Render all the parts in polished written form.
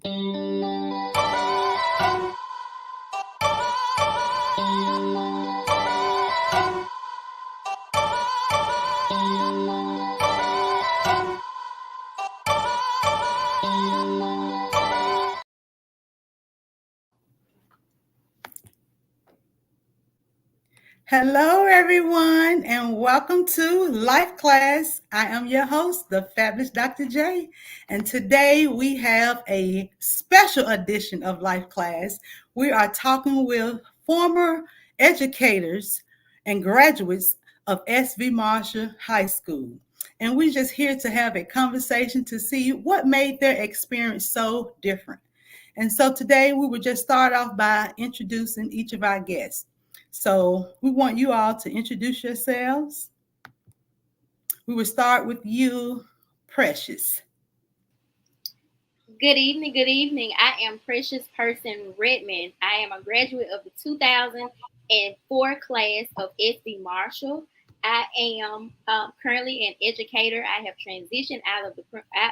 Hello, everyone, and welcome to Life Class. I am your host, the fabulous Dr. J, and today we have a special edition of Life Class. We are talking with former educators and graduates of SV Marshall High School. And we're just here to have a conversation to see what made their experience so different. And so today we will just start off by introducing each of our guests. So we want you all to introduce yourselves. We will start with you, Precious. Good evening. Good evening. I am Precious Person Redmond. I am a graduate of the 2004 class of SB Marshall. I am currently an educator. I have transitioned out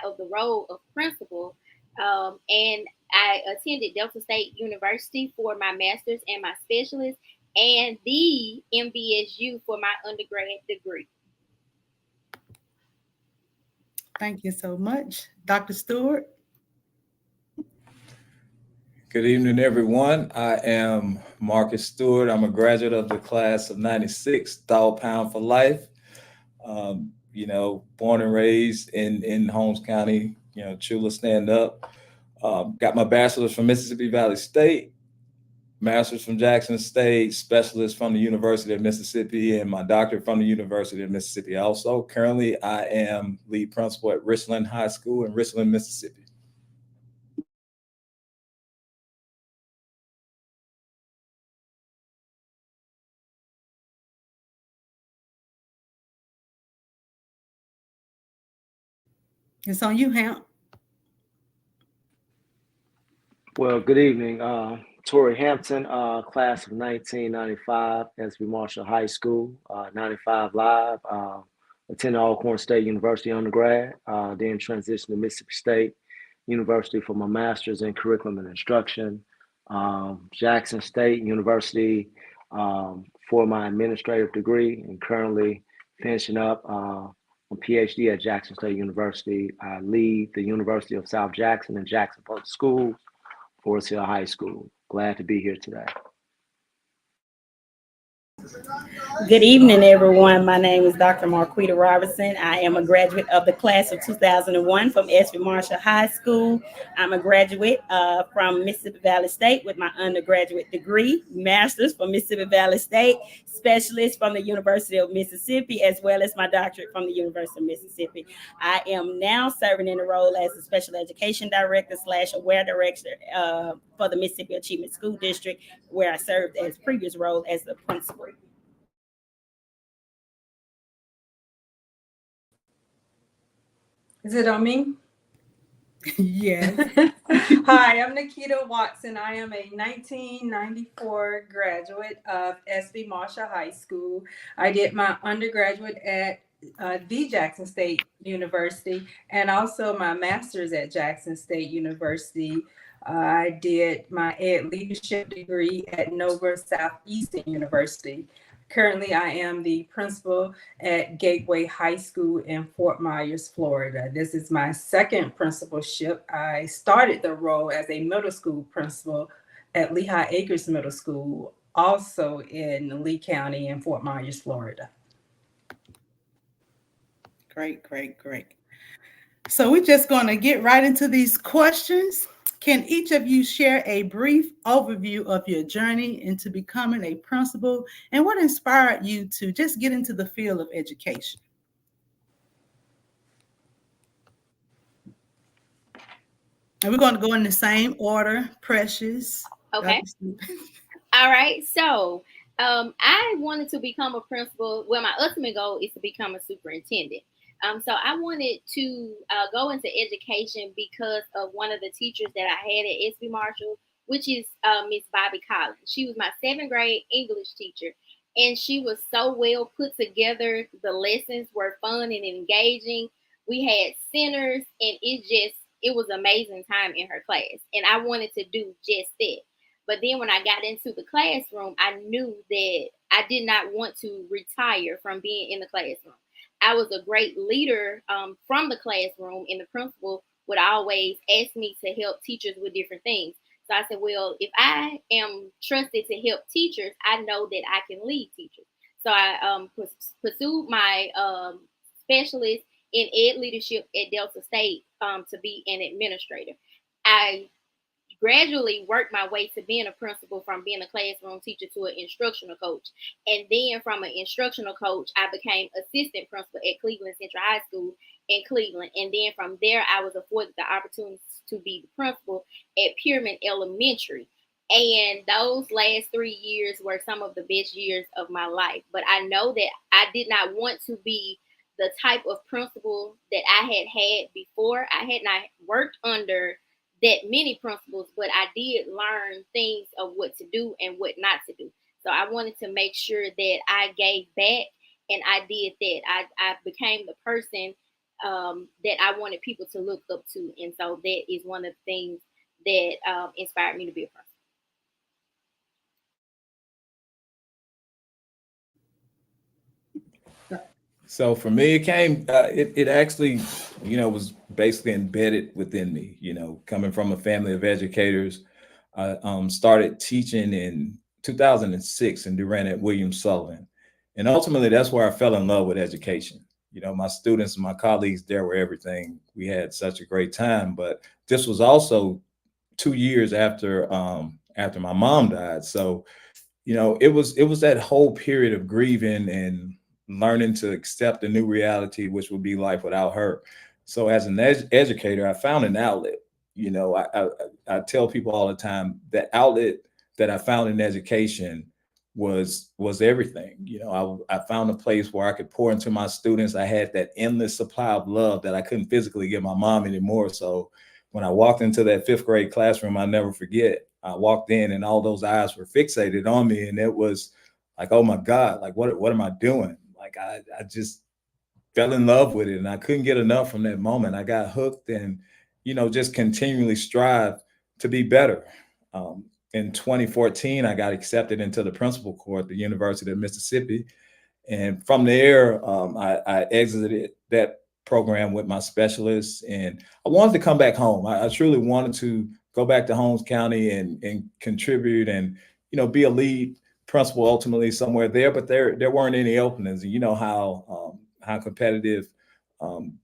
of the role of principal, and I attended Delta State University for my master's and my specialist, and the MBSU for my undergrad degree. Thank you so much. Dr. Stewart. Good evening, everyone. I am Marcus Stewart. I'm a graduate of the class of 96, Dog Pound for Life. Born and raised in Holmes County, Chula stand up. Got my bachelor's from Mississippi Valley State, master's from Jackson State, specialist from the University of Mississippi, and my doctorate from the University of Mississippi also. Currently, I am lead principal at Richland High School in Richland, Mississippi. It's on you, Hamp. Well, good evening. Torrey Hampton, class of 1995, SB Marshall High School, 95 Live, attended Alcorn State University undergrad, then transitioned to Mississippi State University for my master's in curriculum and instruction, Jackson State University for my administrative degree, and currently finishing up a PhD at Jackson State University. I lead the University of South Jackson and Jackson Public Schools, Forest Hill High School. Glad to be here today. Good evening, everyone. My name is Dr. Marquita Robertson. I am a graduate of the class of 2001 from SB Marshall High School. I'm a graduate from Mississippi Valley State with my undergraduate degree, master's from Mississippi Valley State, specialist from the University of Mississippi, as well as my doctorate from the University of Mississippi. I am now serving in the role as a special education director / aware director for the Mississippi Achievement School District, where I served as previous role as the principal. Is it on me? Yes. Hi, I'm Nikita Watson. I am a 1994 graduate of SB Marshall High School. I did my undergraduate at the Jackson State University and also my master's at Jackson State University. I did my ed leadership degree at Nova Southeastern University. Currently, I am the principal at Gateway High School in Fort Myers, Florida. This is my second principalship. I started the role as a middle school principal at Lehigh Acres Middle School, also in Lee County in Fort Myers, Florida. Great. So we're just going to get right into these questions. Can each of you share a brief overview of your journey into becoming a principal and what inspired you to just get into the field of education? And we're going to go in the same order. Precious. Okay. All right. So I wanted to become a principal. Well, my ultimate goal is to become a superintendent. So I wanted to go into education because of one of the teachers that I had at SB Marshall, which is Miss Bobby Collins. She was my 7th grade English teacher, and she was so well put together. The lessons were fun and engaging. We had centers, and it just it was an amazing time in her class, and I wanted to do just that. But then when I got into the classroom, I knew that I did not want to retire from being in the classroom. I was a great leader from the classroom, and the principal would always ask me to help teachers with different things. So I said, well, if I am trusted to help teachers, I know that I can lead teachers. So I pursued my specialist in ed leadership at Delta State to be an administrator. I gradually worked my way to being a principal, from being a classroom teacher to an instructional coach. And then from an instructional coach, I became assistant principal at Cleveland Central High School in Cleveland. And then from there, I was afforded the opportunity to be the principal at Pierman Elementary. And those last 3 years were some of the best years of my life. But I know that I did not want to be the type of principal that I had before. I had not worked under that many principals, but I did learn things of what to do and what not to do. So I wanted to make sure that I gave back, and I did that. I became the person that I wanted people to look up to. And so that is one of the things that inspired me to be a principal. So for me, it came, it actually, was basically embedded within me, coming from a family of educators. I started teaching in 2006 in Durant at Williams Sullivan. And ultimately, that's where I fell in love with education. My students and my colleagues there were everything. We had such a great time, but this was also 2 years after my mom died. So, it was that whole period of grieving and learning to accept the new reality, which would be life without her. So as an educator, I found an outlet. I tell people all the time that outlet that I found in education was everything. I found a place where I could pour into my students. I had that endless supply of love that I couldn't physically give my mom anymore. So when I walked into that 5th grade classroom, I'll never forget. I walked in and all those eyes were fixated on me, and it was like, oh my God, like what am I doing? Like I just fell in love with it, and I couldn't get enough from that moment. I got hooked, and just continually strive to be better. In 2014, I got accepted into the principal corps at the University of Mississippi, and from there, I exited that program with my specialists, and I wanted to come back home. I truly wanted to go back to Holmes County and contribute and be a lead principal ultimately somewhere there, but there weren't any openings. And you know how competitive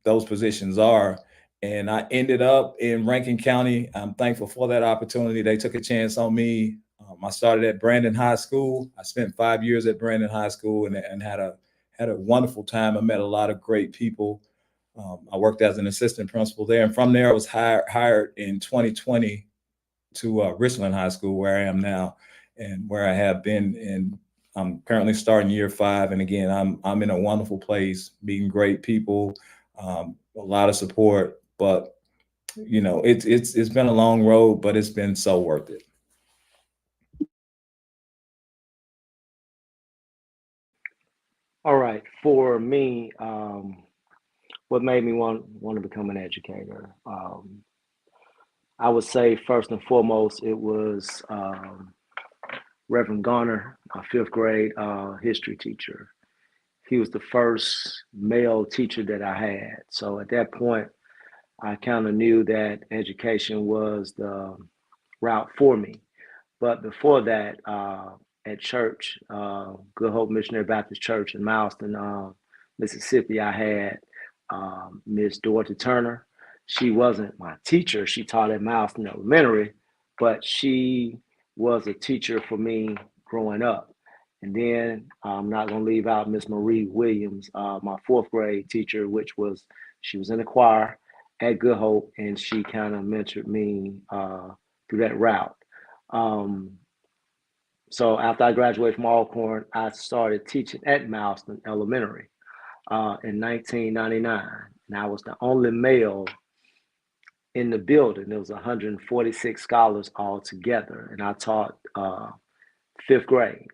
those positions are. And I ended up in Rankin County. I'm thankful for that opportunity. They took a chance on me. I started at Brandon High School. I spent 5 years at Brandon High School and had a wonderful time. I met a lot of great people. I worked as an assistant principal there, and from there I was hired in 2020 to Richland High School, where I am now, and where I have been. And I'm currently starting year 5. And again, I'm in a wonderful place, meeting great people, a lot of support. But it's been a long road, but it's been so worth it. All right. For me, what made me want to become an educator? I would say first and foremost, it was Reverend Garner, a 5th grade history teacher. He was the first male teacher that I had. So at that point, I kind of knew that education was the route for me. But before that, at church, Good Hope Missionary Baptist Church in Mileston, Mississippi, I had Miss Dorothy Turner. She wasn't my teacher. She taught at Mileston Elementary, but she was a teacher for me growing up. And then I'm not going to leave out Miss Marie Williams, my 4th grade teacher, she was in the choir at Good Hope, and she kind of mentored me through that route. So after I graduated from Alcorn, I started teaching at Mileston Elementary in 1999. And I was the only male in the building. There was 146 scholars all together, and I taught 5th grade.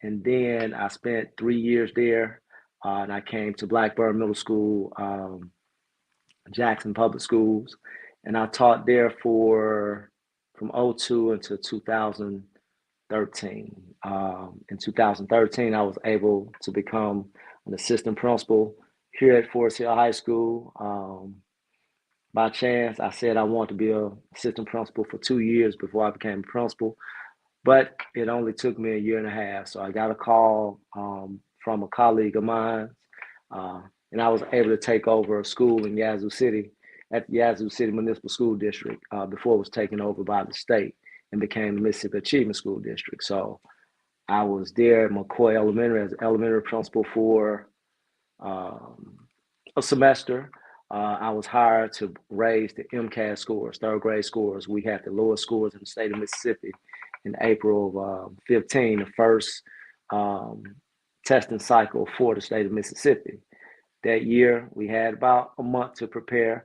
And then I spent 3 years there, and I came to Blackburn Middle School, Jackson Public Schools, and I taught there from '02 until 2013. In 2013, I was able to become an assistant principal here at Forest Hill High School. By chance, I said I wanted to be an assistant principal for 2 years before I became principal, but it only took me a year and a half. So I got a call from a colleague of mine, and I was able to take over a school in Yazoo City at the Yazoo City Municipal School District before it was taken over by the state and became the Mississippi Achievement School District. So I was there at McCoy Elementary as elementary principal for a semester. I was hired to raise the MCAS scores, third grade scores. We had the lowest scores in the state of Mississippi in April of 15, the first testing cycle for the state of Mississippi. That year, we had about a month to prepare.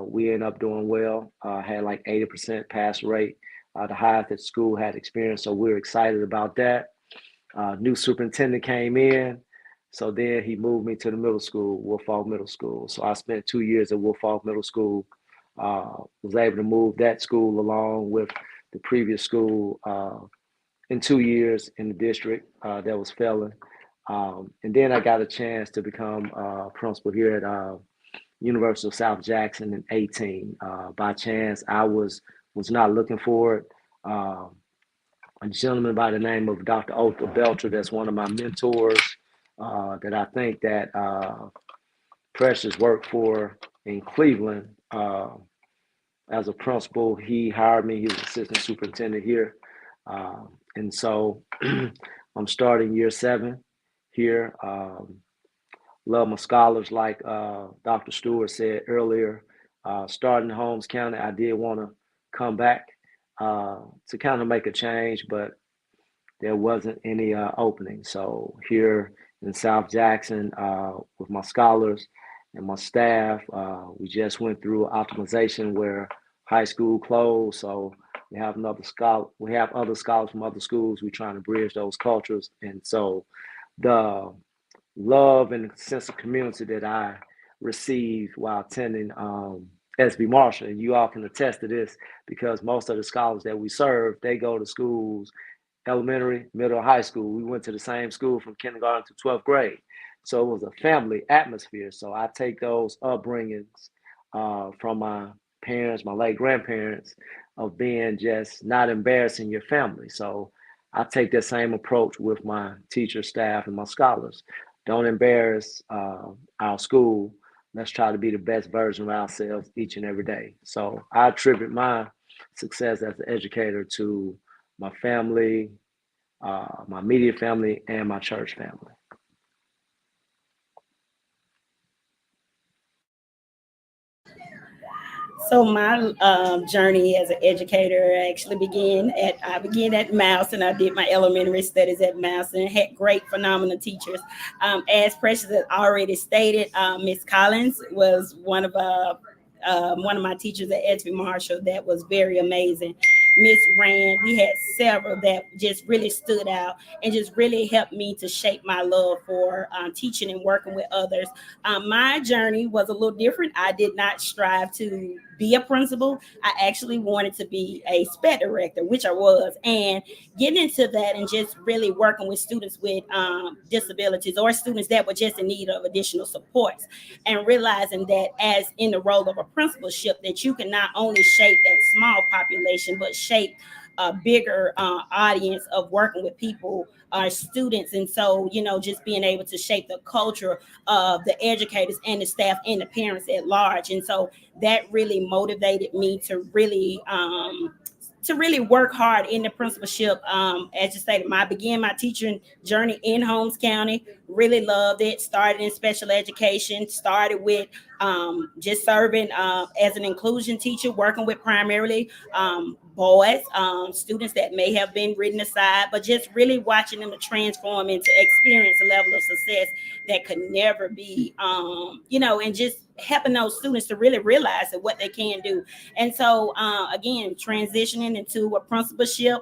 We ended up doing well, had like 80% pass rate, the highest that the school had experienced. So we were excited about that. New superintendent came in. So then he moved me to the middle school, Woodfall Middle School. So I spent 2 years at Woodfall Middle School, was able to move that school along with the previous school in 2 years in the district that was failing. And then I got a chance to become principal here at University of South Jackson in 18. By chance, I was not looking for it. A gentleman by the name of Dr. Othel Belcher, that's one of my mentors, that I think that Precious worked for in Cleveland as a principal. He hired me. He was assistant superintendent here. And so I'm starting year 7 here. Love my scholars, like Dr. Stewart said earlier. Starting in Holmes County, I did want to come back to kind of make a change, but there wasn't any opening. So here in South Jackson, with my scholars and my staff, we just went through optimization where high school closed. So we have other scholars from other schools. We're trying to bridge those cultures. And so the love and sense of community that I received while attending SB Marshall, and you all can attest to this because most of the scholars that we serve, they go to schools, elementary, middle, high school. We went to the same school from kindergarten to 12th grade. So it was a family atmosphere. So I take those upbringings from my parents, my late grandparents, of being just not embarrassing your family. So I take that same approach with my teacher, staff, and my scholars. Don't embarrass our school. Let's try to be the best version of ourselves each and every day. So I attribute my success as an educator to my family, my immediate family, and my church family. So my journey as an educator actually began at Mouse, and I did my elementary studies at Mouse and had great, phenomenal teachers. As Precious has already stated, Miss Collins was one of my teachers at SB Marshall that was very amazing. Miss Rand, we had several that just really stood out and just really helped me to shape my love for teaching and working with others. My journey was a little different. I did not strive to be a principal. I actually wanted to be a SPED director, which I was, and getting into that and just really working with students with disabilities or students that were just in need of additional supports, and realizing that as in the role of a principalship, that you can not only shape that small population, but shape a bigger audience of working with people, students. And so, just being able to shape the culture of the educators and the staff and the parents at large. And so that really motivated me to really work hard in the principalship. As you stated, I began my teaching journey in Holmes County, really loved it, started in special education, started with just serving as an inclusion teacher, working with primarily boys, students that may have been written aside, but just really watching them to transform into experience a level of success that could never be, and just helping those students to really realize that what they can do. And so, again, transitioning into a principalship,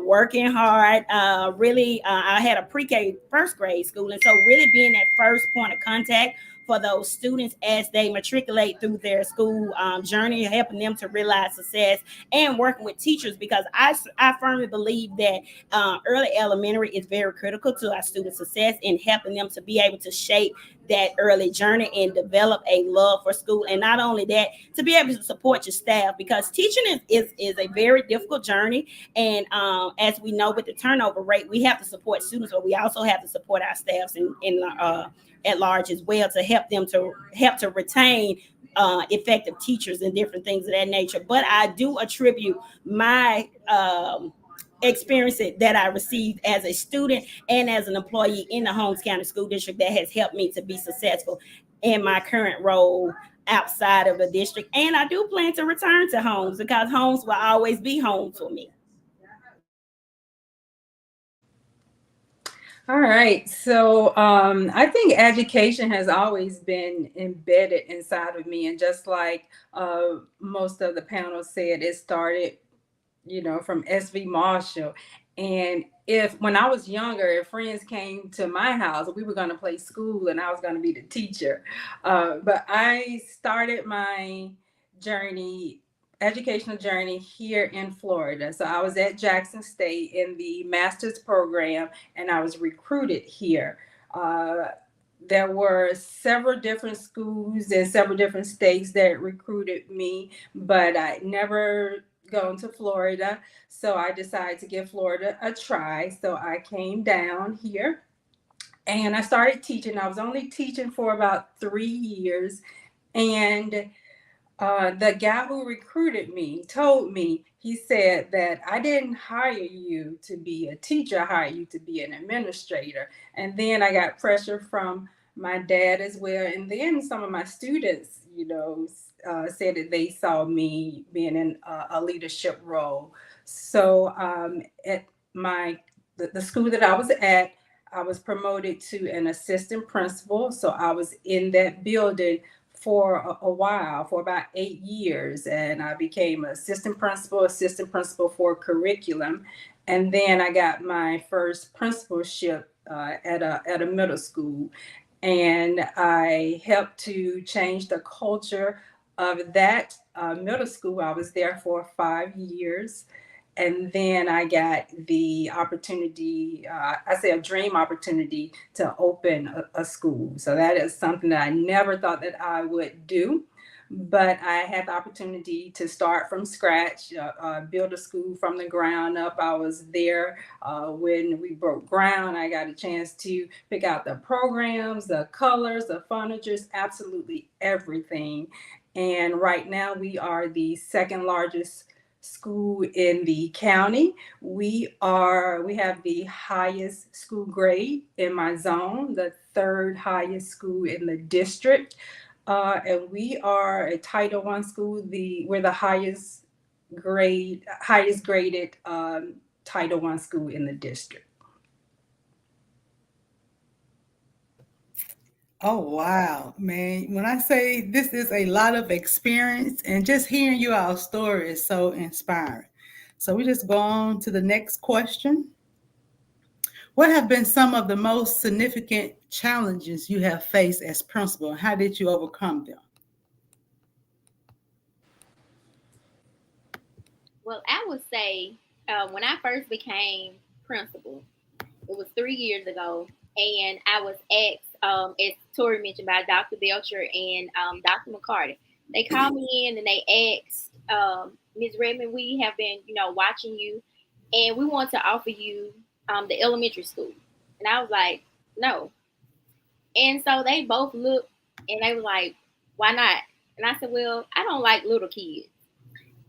working hard, I had a pre-K first grade school. And so really being that first point of contact for those students as they matriculate through their school journey, helping them to realize success, and working with teachers, because I firmly believe that early elementary is very critical to our student success in helping them to be able to shape that early journey and develop a love for school. And not only that, to be able to support your staff, because teaching is a very difficult journey. And as we know, with the turnover rate, we have to support students, but we also have to support our staffs at large as well, to help them to retain effective teachers and different things of that nature. But I do attribute my experience that I received as a student and as an employee in the Holmes County School District that has helped me to be successful in my current role outside of the district. And I do plan to return to Holmes, because Holmes will always be home for me. All right. So I think education has always been embedded inside of me. And just like most of the panel said, it started, from SV Marshall. And when I was younger, if friends came to my house, we were going to play school and I was going to be the teacher. But I started my educational journey here in Florida. So I was at Jackson State in the master's program, and I was recruited here. There were several different schools in several different states that recruited me, but I never gone to Florida. So I decided to give Florida a try. So I came down here and I started teaching. I was only teaching for about 3 years. And the guy who recruited me told me, he said that I didn't hire you to be a teacher, I hired you to be an administrator. And then I got pressure from my dad as well. And then some of my students, said that they saw me being in a leadership role. So at the school that I was at, I was promoted to an assistant principal. So I was in that building for a while, for about 8 years. And I became assistant principal for curriculum. And then I got my first principalship at a middle school. And I helped to change the culture of that middle school. I was there for 5 years. And then I got the opportunity, a dream opportunity, to open a school. So that is something that I never thought that I would do. But I had the opportunity to start from scratch, build a school from the ground up. I was there when we broke ground. I got a chance to pick out the programs, the colors, the furniture, absolutely everything. And right now we are the second largest school in the county. We have the highest school grade in my zone, the third highest school in the district. And we are a Title I school. We're the highest graded Title I school in the district. Oh, wow, man. When I say this is a lot of experience, and just hearing you all story is so inspiring. So we just go on to the next question. What have been some of the most significant challenges you have faced as principal? How did you overcome them? Well, I would say when I first became principal, it was 3 years ago, and I was asked, as Tori mentioned, by Dr. Belcher and Dr. McCarty. They called me in and they asked, Ms. Redmond, we have been, watching you, and we want to offer you the elementary school. And I was like, no. And so they both looked and they were like, why not? And I said, well, I don't like little kids.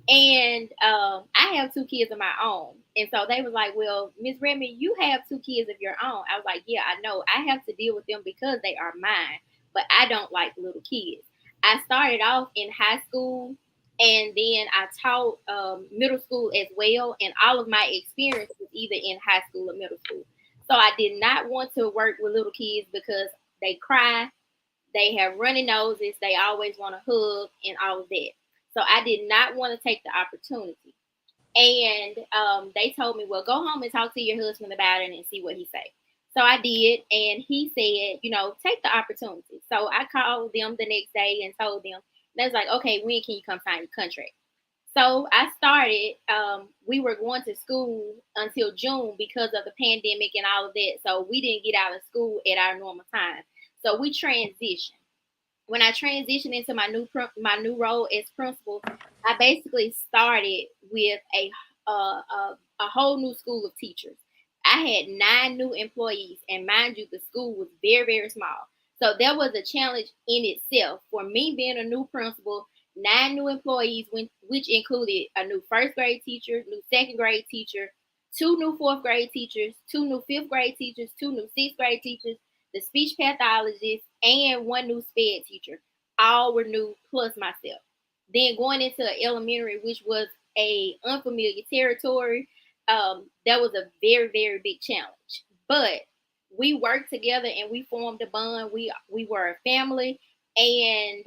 And I have 2 kids of my own. And so they was like, well, Ms. Redmond, you have 2 kids of your own. I was like, yeah, I know. I have to deal with them because they are mine. But I don't like little kids. I started off in high school, and then I taught middle school as well. And all of my experience was either in high school or middle school. So I did not want to work with little kids because they cry, they have runny noses, they always want to hug and all of that. So I did not want to take the opportunity. And they told me, well, go home and talk to your husband about it and see what he say. So I did, and he said, take the opportunity. So I called them the next day and told them, they was like, okay, when can you come sign your contract? So I started, we were going to school until June because of the pandemic and all of that. So we didn't get out of school at our normal time. So we transitioned. When I transitioned into my new role as principal, I basically started with a whole new school of teachers. I had 9 new employees, and mind you, the school was very, very small. So that was a challenge in itself for me being a new principal. 9 new employees, which included a new first grade teacher, new second grade teacher, 2 new fourth grade teachers, 2 new fifth grade teachers, 2 new sixth grade teachers, the speech pathologist, and 1 new SPED teacher. All were new, plus myself. Then going into elementary, which was a unfamiliar territory, that was a very, very big challenge. But we worked together and we formed a bond. We were a family, and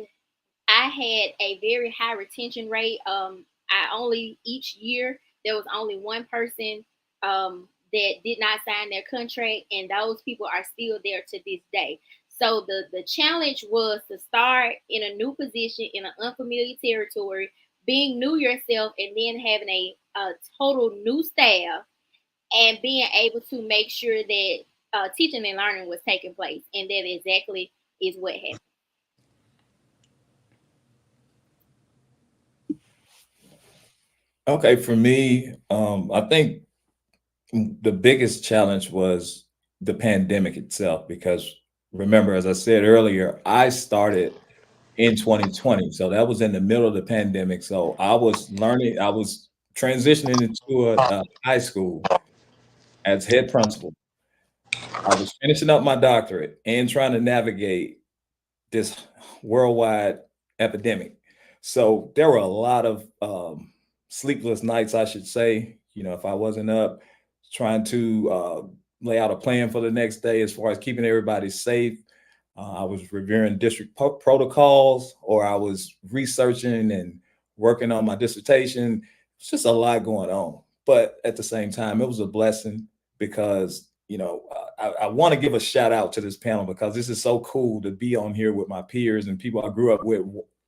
I had a very high retention rate. Each year there was only one person that did not sign their contract, and those people are still there to this day. So the challenge was to start in a new position in an unfamiliar territory, being new yourself, and then having a total new staff, and being able to make sure that teaching and learning was taking place, and that exactly is what happened. Okay, for me, I think the biggest challenge was the pandemic itself, because remember, as I said earlier, I started in 2020. So that was in the middle of the pandemic. So I was transitioning into a high school as head principal. I was finishing up my doctorate and trying to navigate this worldwide epidemic. So there were a lot of sleepless nights, I should say, if I wasn't up trying to lay out a plan for the next day as far as keeping everybody safe. I was reviewing district protocols, or I was researching and working on my dissertation. It's just a lot going on. But at the same time, it was a blessing because, I want to give a shout out to this panel because this is so cool to be on here with my peers and people I grew up with,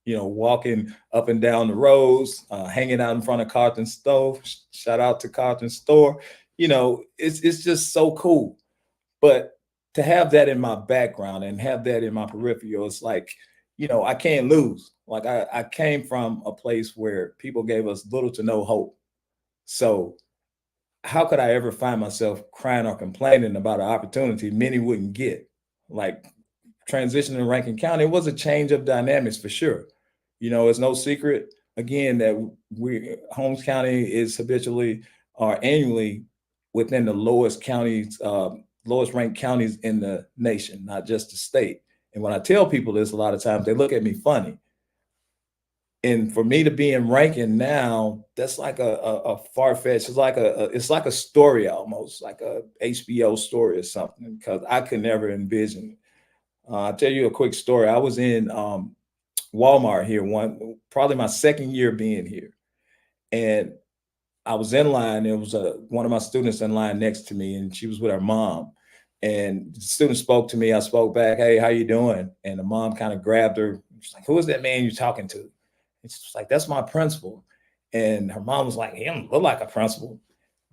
walking up and down the roads, hanging out in front of Carlton's Stove. Shout out to Carlton's Store. It's just so cool. But to have that in my background and have that in my peripheral, it's like, I can't lose. Like I came from a place where people gave us little to no hope. So how could I ever find myself crying or complaining about an opportunity many wouldn't get? Like transitioning to Rankin County, it was a change of dynamics for sure. It's no secret, again, that Holmes County is habitually or annually within the lowest ranked counties in the nation, not just the state. And when I tell people this, a lot of times they look at me funny. And for me to be in Rankin now, that's like a far-fetched, it's like a story almost, like a HBO story or something, because I could never envision it. I'll tell you a quick story. I was in Walmart here, probably my second year being here. And I was in line. There was one of my students in line next to me, and she was with her mom. And the student spoke to me. I spoke back, "Hey, how you doing?" And the mom kind of grabbed her. She's like, "Who is that man you're talking to?" And she's like, "That's my principal." And her mom was like, "He don't look like a principal."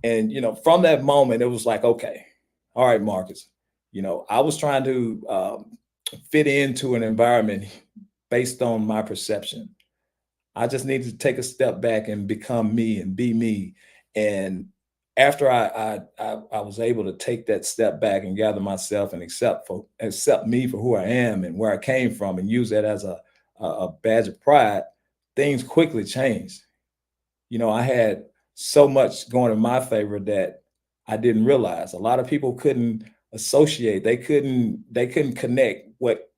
And, from that moment, it was like, okay, all right, Marcus, I was trying to fit into an environment based on my perception. I just needed to take a step back and become me and be me. And after I was able to take that step back and gather myself and accept me for who I am and where I came from, and use that as a badge of pride, things quickly changed. I had so much going in my favor that I didn't realize. A lot of people couldn't associate. They couldn't connect what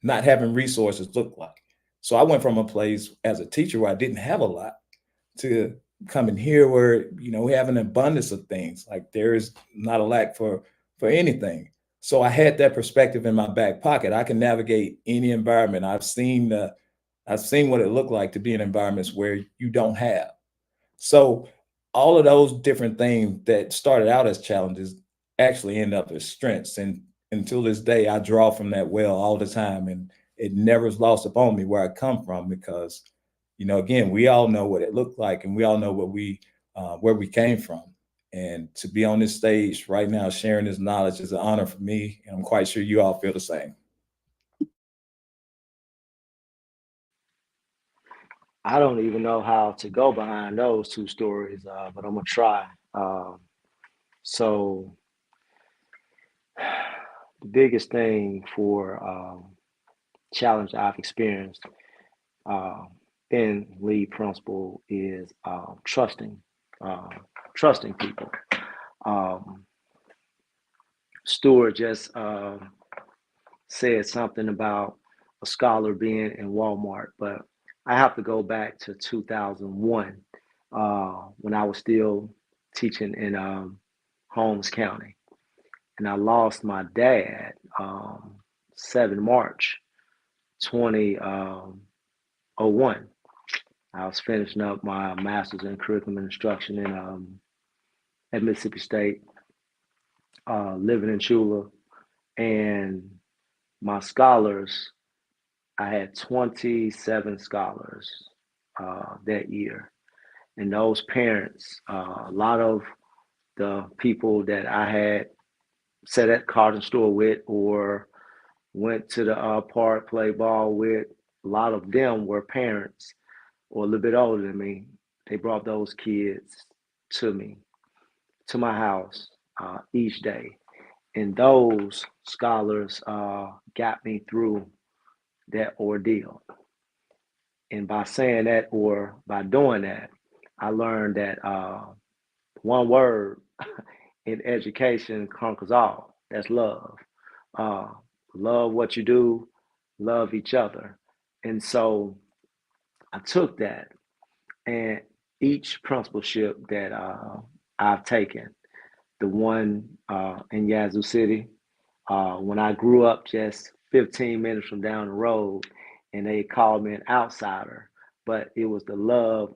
not having resources looked like. So I went from a place as a teacher where I didn't have a lot to coming here where, we have an abundance of things. Like there is not a lack for anything. So I had that perspective in my back pocket. I can navigate any environment. I've seen what it looked like to be in environments where you don't have. So all of those different things that started out as challenges, actually end up as strengths. And until this day, I draw from that well all the time, and it never is lost upon me where I come from, because, again, we all know what it looked like, and we all know what where we came from. And to be on this stage right now, sharing this knowledge is an honor for me, and I'm quite sure you all feel the same. I don't even know how to go behind those two stories, but I'm gonna try. So the biggest thing for challenge I've experienced in lead principal is trusting people. Stuart just said something about a scholar being in Walmart, but I have to go back to 2001 when I was still teaching in Holmes County, and I lost my dad 7 March 2001. I was finishing up my master's in curriculum instruction at Mississippi State, living in Chula, and my scholars, I had 27 scholars that year. And those parents, a lot of the people that I had sat at the carton store with or went to the park, play ball with, a lot of them were parents or a little bit older than me. They brought those kids to me, to my house each day. And those scholars got me through that ordeal. And by saying that, or by doing that, I learned that one word in education conquers all. That's love. Love what you do, love each other. And so I took that, and each principalship that I've taken, the one in Yazoo City, when I grew up just 15 minutes from down the road, and they called me an outsider, but it was the love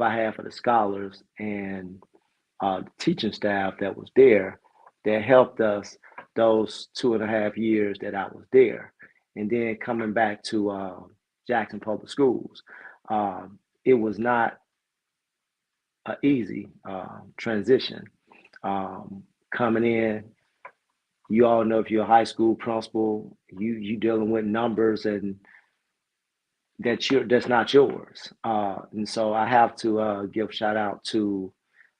I had for the scholars and the teaching staff that was there that helped us those 2.5 years that I was there. And then coming back to Jackson Public Schools, it was not an easy transition. Coming in, you all know if you're a high school principal, you dealing with numbers and that's not yours. And so I have to give shout out to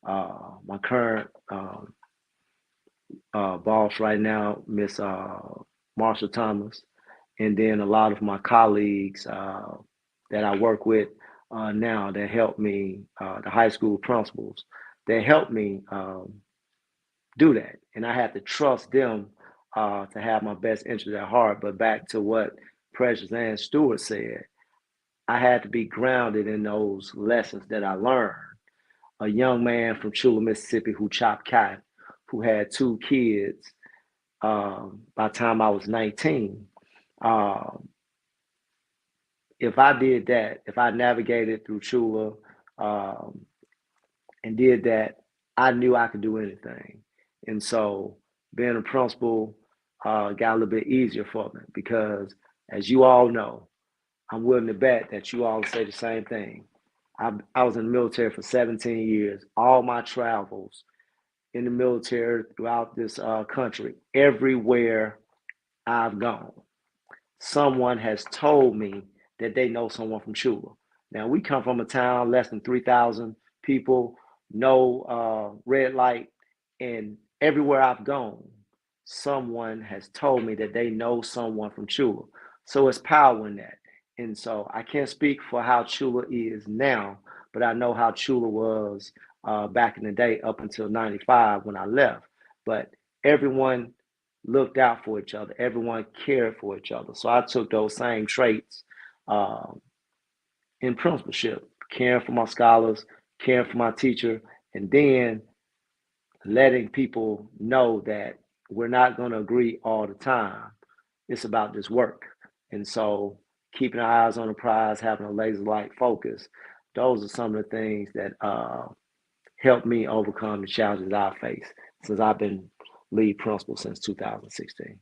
my current boss right now, Miss Marsha Thomas, and then a lot of my colleagues that I work with now that help me, the high school principals, that help me do that. And I have to trust them to have my best interest at heart. But back to what Precious Ann Stewart said, I had to be grounded in those lessons that I learned. A young man from Chula, Mississippi, who chopped cotton, who had 2 kids by the time I was 19. If I did that, if I navigated through Chula and did that, I knew I could do anything. And so being a principal got a little bit easier for me because, as you all know, I'm willing to bet that you all say the same thing. I was in the military for 17 years. All my travels in the military throughout this country, everywhere I've gone, someone has told me that they know someone from Chula. Now, we come from a town less than 3,000 people, no red light, and everywhere I've gone, someone has told me that they know someone from Chula. So it's power in that. And so I can't speak for how Chula is now, but I know how Chula was back in the day up until 95 when I left. But everyone looked out for each other. Everyone cared for each other. So I took those same traits in principalship, caring for my scholars, caring for my teacher, and then letting people know that we're not going to agree all the time. It's about this work. And so keeping our eyes on the prize, having a laser-like focus, those are some of the things that helped me overcome the challenges I face since I've been lead principal since 2016.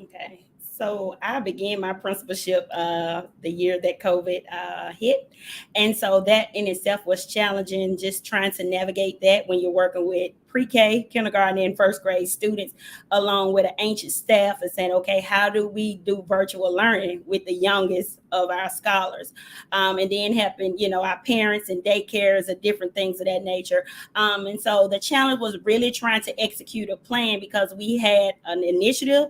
Okay. So I began my principalship the year that COVID hit. And so that in itself was challenging, just trying to navigate that when you're working with pre-K, kindergarten, and first grade students, along with an ancient staff, and saying, okay, how do we do virtual learning with the youngest of our scholars? And then helping, our parents and daycares and different things of that nature. And so the challenge was really trying to execute a plan because we had an initiative.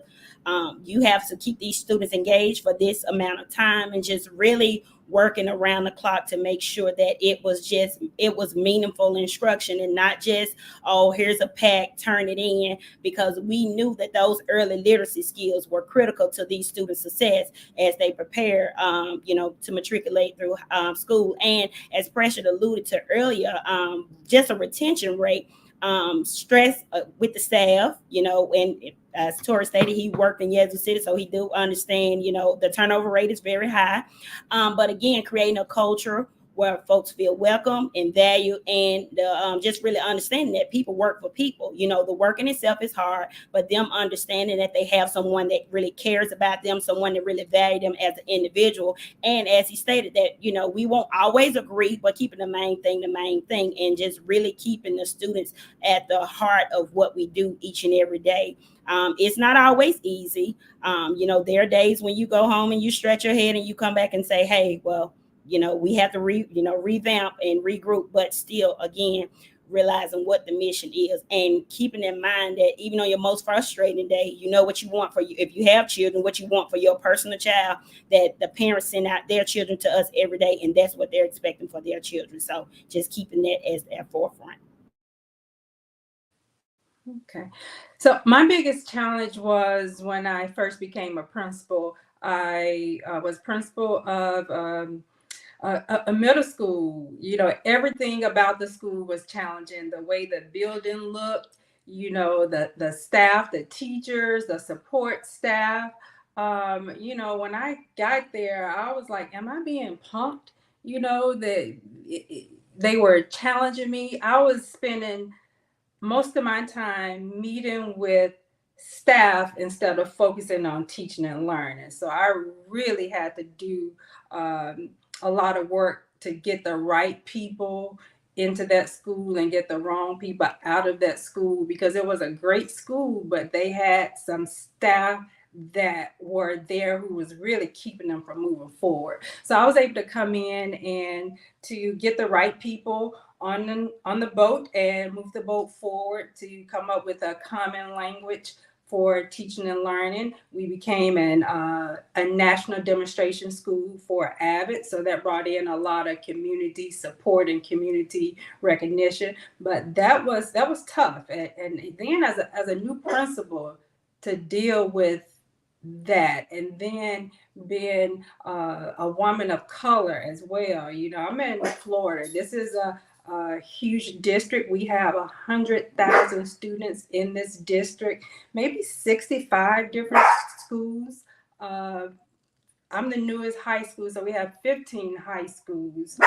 You have to keep these students engaged for this amount of time and just really working around the clock to make sure that it was meaningful instruction and not just, oh, here's a pack, turn it in, because we knew that those early literacy skills were critical to these students' success as they prepare, to matriculate through school. And as Precious alluded to earlier, just a retention rate. Stress with the staff, and as Tori stated, he worked in Yazoo City, so he do understand, the turnover rate is very high. But again, creating a culture where folks feel welcome and valued, and just really understanding that people work for people. The work in itself is hard, but them understanding that they have someone that really cares about them, someone that really values them as an individual. And as he stated that, we won't always agree, but keeping the main thing, and just really keeping the students at the heart of what we do each and every day. It's not always easy. There are days when you go home and you stretch your head and you come back and say, hey, well, we have to revamp and regroup, but still, again, realizing what the mission is and keeping in mind that even on your most frustrating day, what you want for you. If you have children, what you want for your personal child, that the parents send out their children to us every day, and that's what they're expecting for their children. So just keeping that as their forefront. Okay. So my biggest challenge was when I first became a principal. I was principal of a middle school. Everything about the school was challenging. The way the building looked, the staff, the teachers, the support staff. When I got there, I was like, am I being punked? They were challenging me. I was spending most of my time meeting with staff instead of focusing on teaching and learning. So I really had to do a lot of work to get the right people into that school and get the wrong people out of that school, because it was a great school, but they had some staff that were there who was really keeping them from moving forward. So I was able to come in and to get the right people on the boat and move the boat forward to come up with a common language for teaching and learning. We became a national demonstration school for Abbott, so that brought in a lot of community support and community recognition. But that was tough, and then as a new principal to deal with that, and then being a woman of color as well. I'm in Florida. This is a huge district. We have 100,000 students in this district, maybe 65 different schools. I'm the newest high school, so we have 15 high schools,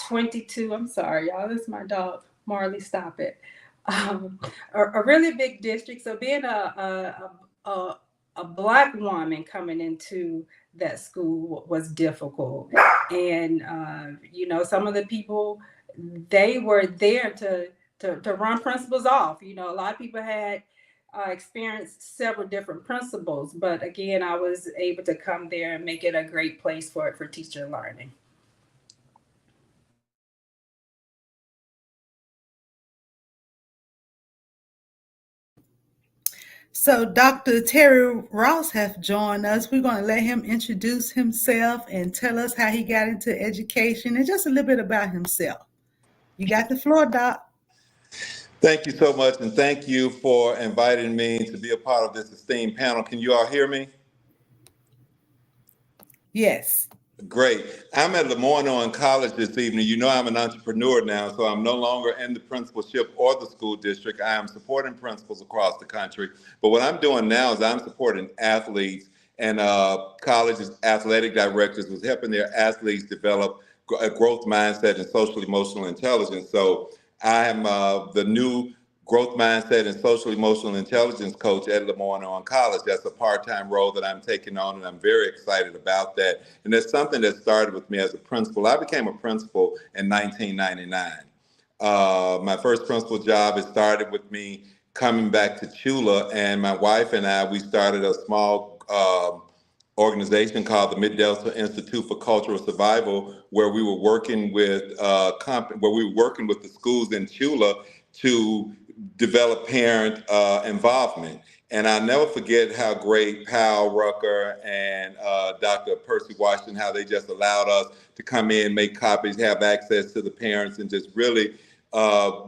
22. I'm sorry, y'all. This is my dog, Marley. Stop it. A really big district. So being a Black woman coming into that school was difficult, and some of the people, they were there to run principals off. A lot of people had experienced several different principals, but again, I was able to come there and make it a great place for teacher learning. So Dr. Terry Ross has joined us. We're going to let him introduce himself and tell us how he got into education and just a little bit about himself. You got the floor, Doc. Thank you so much, and thank you for inviting me to be a part of this esteemed panel. Can you all hear me? Yes. Great. I'm at Lemoyne College this evening. I'm an entrepreneur now, so I'm no longer in the principalship or the school district. I am supporting principals across the country. But what I'm doing now is I'm supporting athletes and colleges, athletic directors, with helping their athletes develop a growth mindset and social emotional intelligence. So I am the new growth mindset and social emotional intelligence coach at LeMoyne College. That's a part-time role that I'm taking on, and I'm very excited about that. And that's something that started with me as a principal. I became a principal in 1999. My first principal job, it started with me coming back to Chula, and my wife and I, we started a small organization called the Mid-Delta Institute for Cultural Survival, where we were working with the schools in Chula to develop parent involvement. And I'll never forget how great Powell Rucker and Dr. Percy Washington, how they just allowed us to come in, make copies, have access to the parents, and just really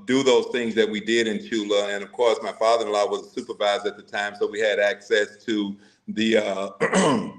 do those things that we did in Chula. And of course, my father-in-law was a supervisor at the time, so we had access to the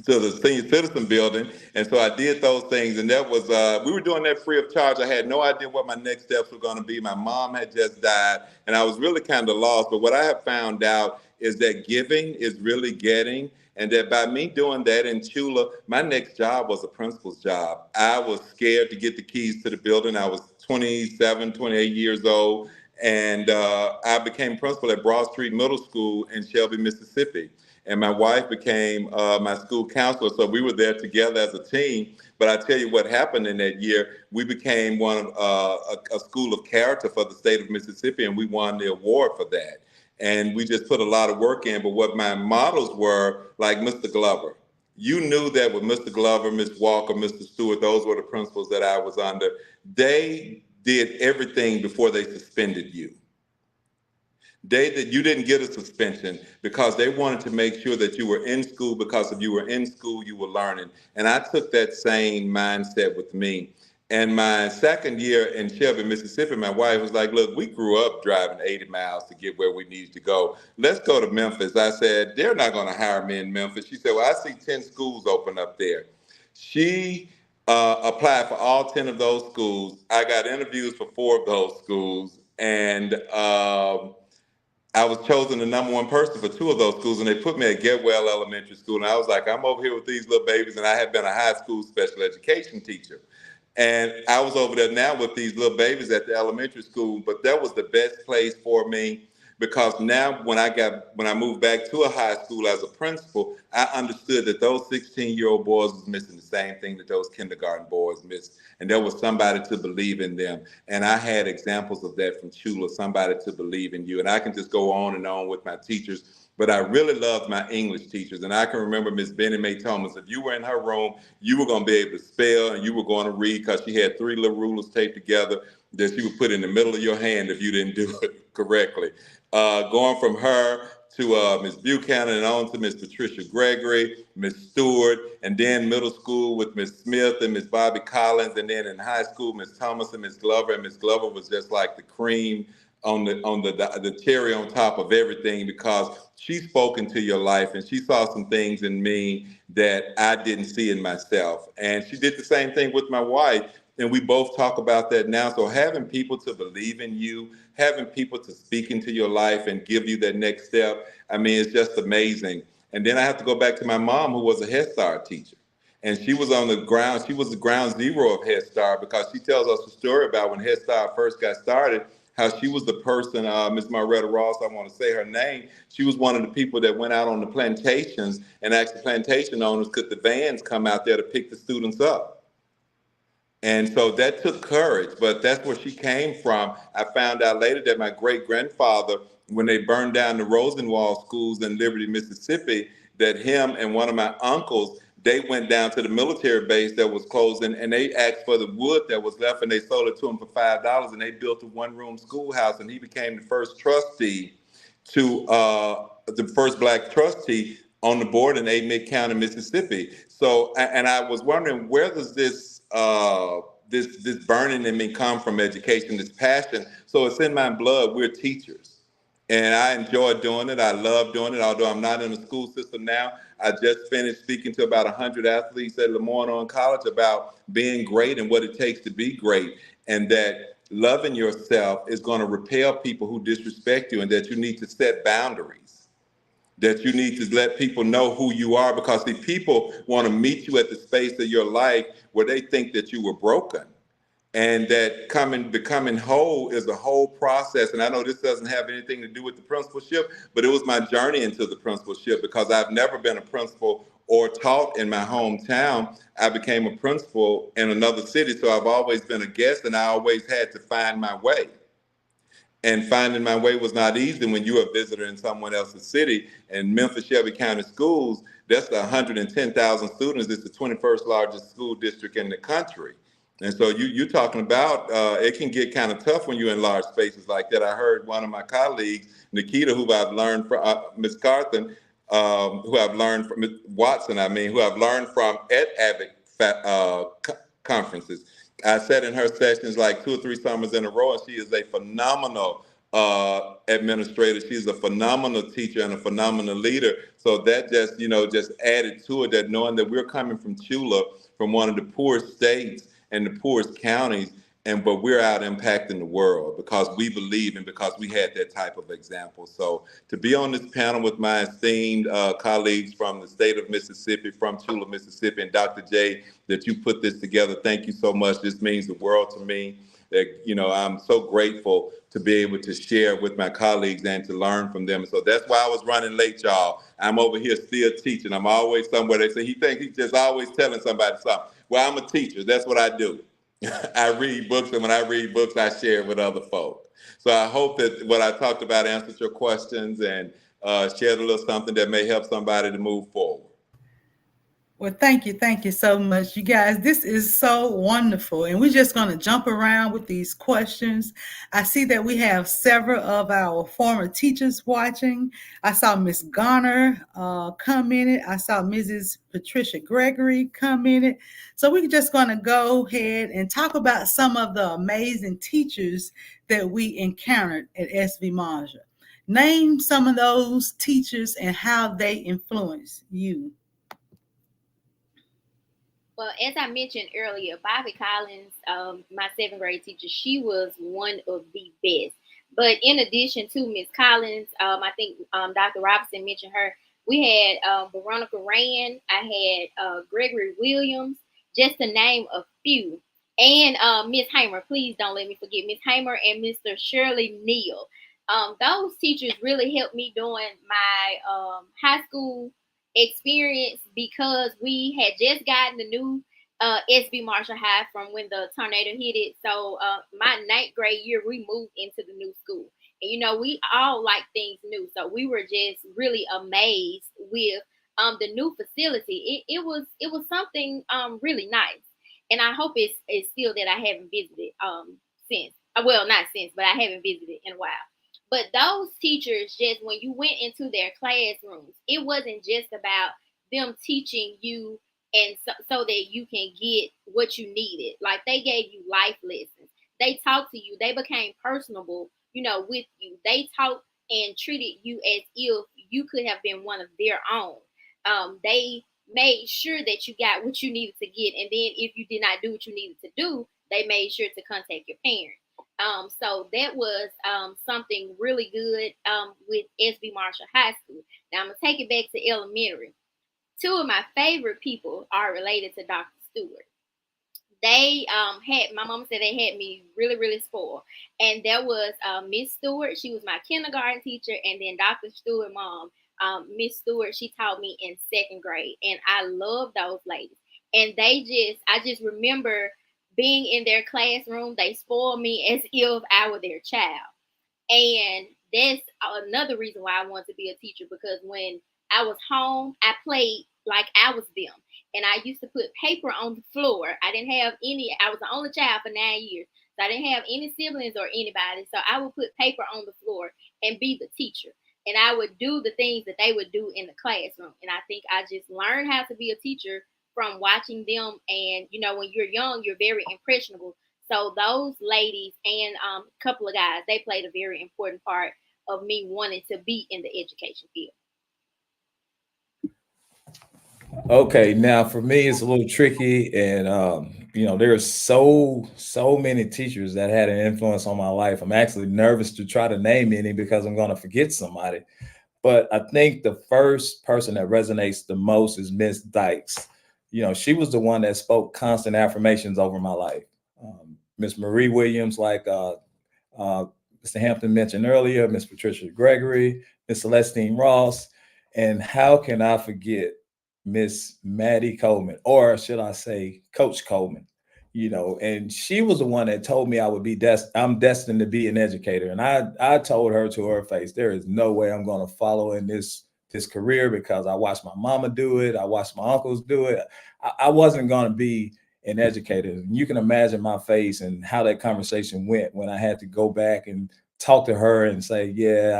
to the senior citizen building. And so I did those things, and that was, we were doing that free of charge. I had no idea what my next steps were gonna be. My mom had just died, and I was really kind of lost. But what I have found out is that giving is really getting, and that by me doing that in Chula, my next job was a principal's job. I was scared to get the keys to the building. I was 27, 28 years old, and I became principal at Broad Street Middle School in Shelby, Mississippi. And my wife became my school counselor, so we were there together as a team. But I tell you what happened in that year, we became one of a school of character for the state of Mississippi, and we won the award for that. And we just put a lot of work in. But what my models were, like Mr. Glover, you knew that with Mr. Glover, Ms. Walker, Mr. Stewart, those were the principals that I was under. They did everything before they suspended you. You didn't get a suspension because they wanted to make sure that you were in school, because if you were in school, you were learning. And I took that same mindset with me. And my second year in Shelby, Mississippi, my wife was like, look, we grew up driving 80 miles to get where we needed to go. Let's go to Memphis. I said, they're not going to hire me in Memphis. She said, well, I see 10 schools open up there. She applied for all 10 of those schools. I got interviews for 4 of those schools. And I was chosen the number 1 person for 2 of those schools, and they put me at Getwell Elementary School. And I was like, I'm over here with these little babies, and I had been a high school special education teacher. And I was over there now with these little babies at the elementary school, but that was the best place for me, because now when I moved back to a high school as a principal, I understood that those 16-year-old boys was missing the same thing that those kindergarten boys missed. And there was somebody to believe in them. And I had examples of that from Chula, somebody to believe in you. And I can just go on and on with my teachers. But I really loved my English teachers. And I can remember Miss Bennie Mae Thomas. If you were in her room, you were going to be able to spell and you were going to read, because she had 3 little rulers taped together that she would put in the middle of your hand if you didn't do it correctly. Going from her to Miss Buchanan and on to Miss Patricia Gregory, Miss Stewart, and then middle school with Miss Smith and Miss Bobby Collins, and then in high school, Miss Thomas and Miss Glover. And Miss Glover was just like the cream on the cherry on top of everything, because she spoke into your life and she saw some things in me that I didn't see in myself. And she did the same thing with my wife. And we both talk about that now. So having people to believe in you, having people to speak into your life and give you that next step, I mean, it's just amazing. And then I have to go back to my mom, who was a Head Start teacher. And she was on the ground, she was the ground zero of Head Start, because she tells us a story about when Head Start first got started, how she was the person, Miss Marretta Ross, I want to say her name, she was one of the people that went out on the plantations and asked the plantation owners, could the vans come out there to pick the students up? And so that took courage, but that's where she came from. I found out later that my great-grandfather, when they burned down the Rosenwald schools in Liberty, Mississippi, that him and one of my uncles, they went down to the military base that was closing, and they asked for the wood that was left, and they sold it to him for $5, and they built a 1-room schoolhouse, and he became the first trustee to the first Black trustee on the board in Amite County, Mississippi. So, and I was wondering, where does this burning in me come from? Education, this passion? So it's in my blood. We're teachers. And I enjoy doing it. I love doing it, although I'm not in the school system now. I just finished speaking to about 100 athletes at LeMoyne College about being great and what it takes to be great, and that loving yourself is going to repel people who disrespect you, and that you need to set boundaries. that you need to let people know who you are, because see, people want to meet you at the space of your life where they think that you were broken. And that becoming whole is a whole process. And I know this doesn't have anything to do with the principalship, but it was my journey into the principalship, because I've never been a principal or taught in my hometown. I became a principal in another city. So I've always been a guest, and I always had to find my way. And finding my way was not easy when you're a visitor in someone else's city. And Memphis Shelby County Schools, that's 110,000 students. It's the 21st largest school district in the country. And so you're talking about, it can get kind of tough when you're in large spaces like that. I heard one of my colleagues, Nikita, who I've learned from, Ms. Carthen, who I've learned from, Ms. Watson, who I've learned from at AVIC conferences. I sat in her sessions like 2 or 3 summers in a row, and she is a phenomenal administrator. She's a phenomenal teacher and a phenomenal leader. So that just, just added to it, that knowing that we're coming from Chula, from one of the poorest states and the poorest counties, but we're out impacting the world because we believe and because we had that type of example. So to be on this panel with my esteemed colleagues from the state of Mississippi, from Chula, Mississippi, and Dr. J, that you put this together, thank you so much. This means the world to me. That, I'm so grateful to be able to share with my colleagues and to learn from them. So that's why I was running late, y'all. I'm over here still teaching. I'm always somewhere. They say he thinks he's just always telling somebody something. Well, I'm a teacher. That's what I do. I read books, and when I read books, I share it with other folks. So I hope that what I talked about answered your questions and shared a little something that may help somebody to move forward. Well, thank you so much, you guys. This is so wonderful, and we're just going to jump around with these questions. I see that we have several of our former teachers watching. I saw Miss Garner come in it. I saw Mrs. Patricia Gregory come in it. So we're just going to go ahead and talk about some of the amazing teachers that we encountered at SV Marshall. Name some of those teachers and how they influence you. Well, as I mentioned earlier, Bobby Collins, my 7th grade teacher, she was one of the best. But in addition to Miss Collins, I think Dr. Robinson mentioned her. We had Veronica Rand. I had Gregory Williams, just to name a few. And Miss Hamer, please don't let me forget Miss Hamer and Mr. Shirley Neal. Those teachers really helped me during my high school experience, because we had just gotten the new SV Marshall High from when the tornado hit it. So my 9th grade year, we moved into the new school. And, we all like things new. So we were just really amazed with the new facility. It was something really nice. And I hope it's still that I haven't visited since. Well, not since, but I haven't visited in a while. But those teachers, just when you went into their classrooms, it wasn't just about them teaching you and so that you can get what you needed. Like, they gave you life lessons. They talked to you. They became personable, with you. They talked and treated you as if you could have been one of their own. They made sure that you got what you needed to get. And then if you did not do what you needed to do, they made sure to contact your parents. So that was something really good with SV Marshall High School. Now I'm going to take it back to elementary. 2 of my favorite people are related to Dr. Stewart. They my mom said they had me really, really spoiled. And there was Miss Stewart. She was my kindergarten teacher. And then Dr. Stewart mom, Miss Stewart, she taught me in 2nd grade. And I love those ladies. And I just remember being in their classroom. They spoiled me as if I were their child. And that's another reason why I wanted to be a teacher, because when I was home, I played like I was them. And I used to put paper on the floor. I was the only child for 9 years. So I didn't have any siblings or anybody. So I would put paper on the floor and be the teacher. And I would do the things that they would do in the classroom. And I think I just learned how to be a teacher from watching them. And, when you're young, you're very impressionable. So those ladies and a couple of guys, they played a very important part of me wanting to be in the education field. Okay, now for me, it's a little tricky. And, there's so many teachers that had an influence on my life. I'm actually nervous to try to name any because I'm going to forget somebody. But I think the first person that resonates the most is Miss Dykes. She was the one that spoke constant affirmations over my life. Miss Marie Williams, like Mr. Hampton mentioned earlier, Miss Patricia Gregory, Miss Celestine Ross, and how can I forget Miss Maddie Coleman, or should I say Coach Coleman? And she was the one that told me I'm destined to be an educator. And I told her to her face, there is no way I'm going to follow in this career, because I watched my mama do it. I watched my uncles do it. I wasn't going to be an educator. And you can imagine my face and how that conversation went when I had to go back and talk to her and say,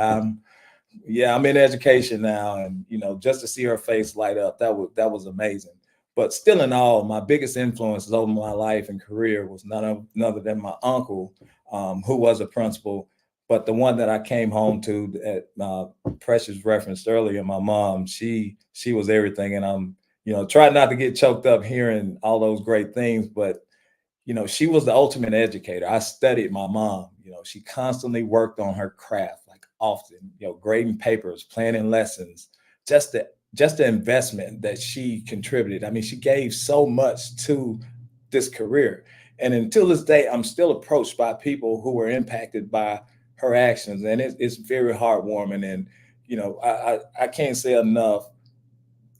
I'm in education now. And, just to see her face light up, that was amazing. But still in all, my biggest influences over my life and career was none other than my uncle, who was a principal. But the one that I came home to that Precious referenced earlier, my mom, she was everything. And I'm, try not to get choked up hearing all those great things, but she was the ultimate educator. I studied my mom. She constantly worked on her craft, like often, grading papers, planning lessons, just the investment that she contributed. I mean, she gave so much to this career. And until this day, I'm still approached by people who were impacted by her actions. And it's very heartwarming. And, I can't say enough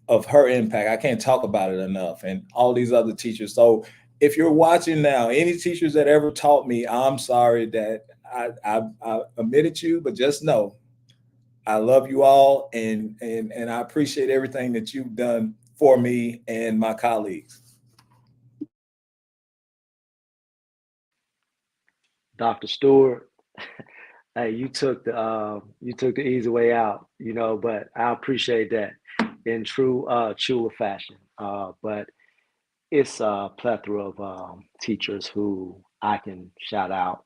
of her impact. I can't talk about it enough, and all these other teachers. So if you're watching now, any teachers that ever taught me, I'm sorry that I omitted you, but just know I love you all, and I appreciate everything that you've done for me and my colleagues. Dr. Stewart, hey, you took the easy way out, but I appreciate that in true Chula fashion. But it's a plethora of teachers who I can shout out.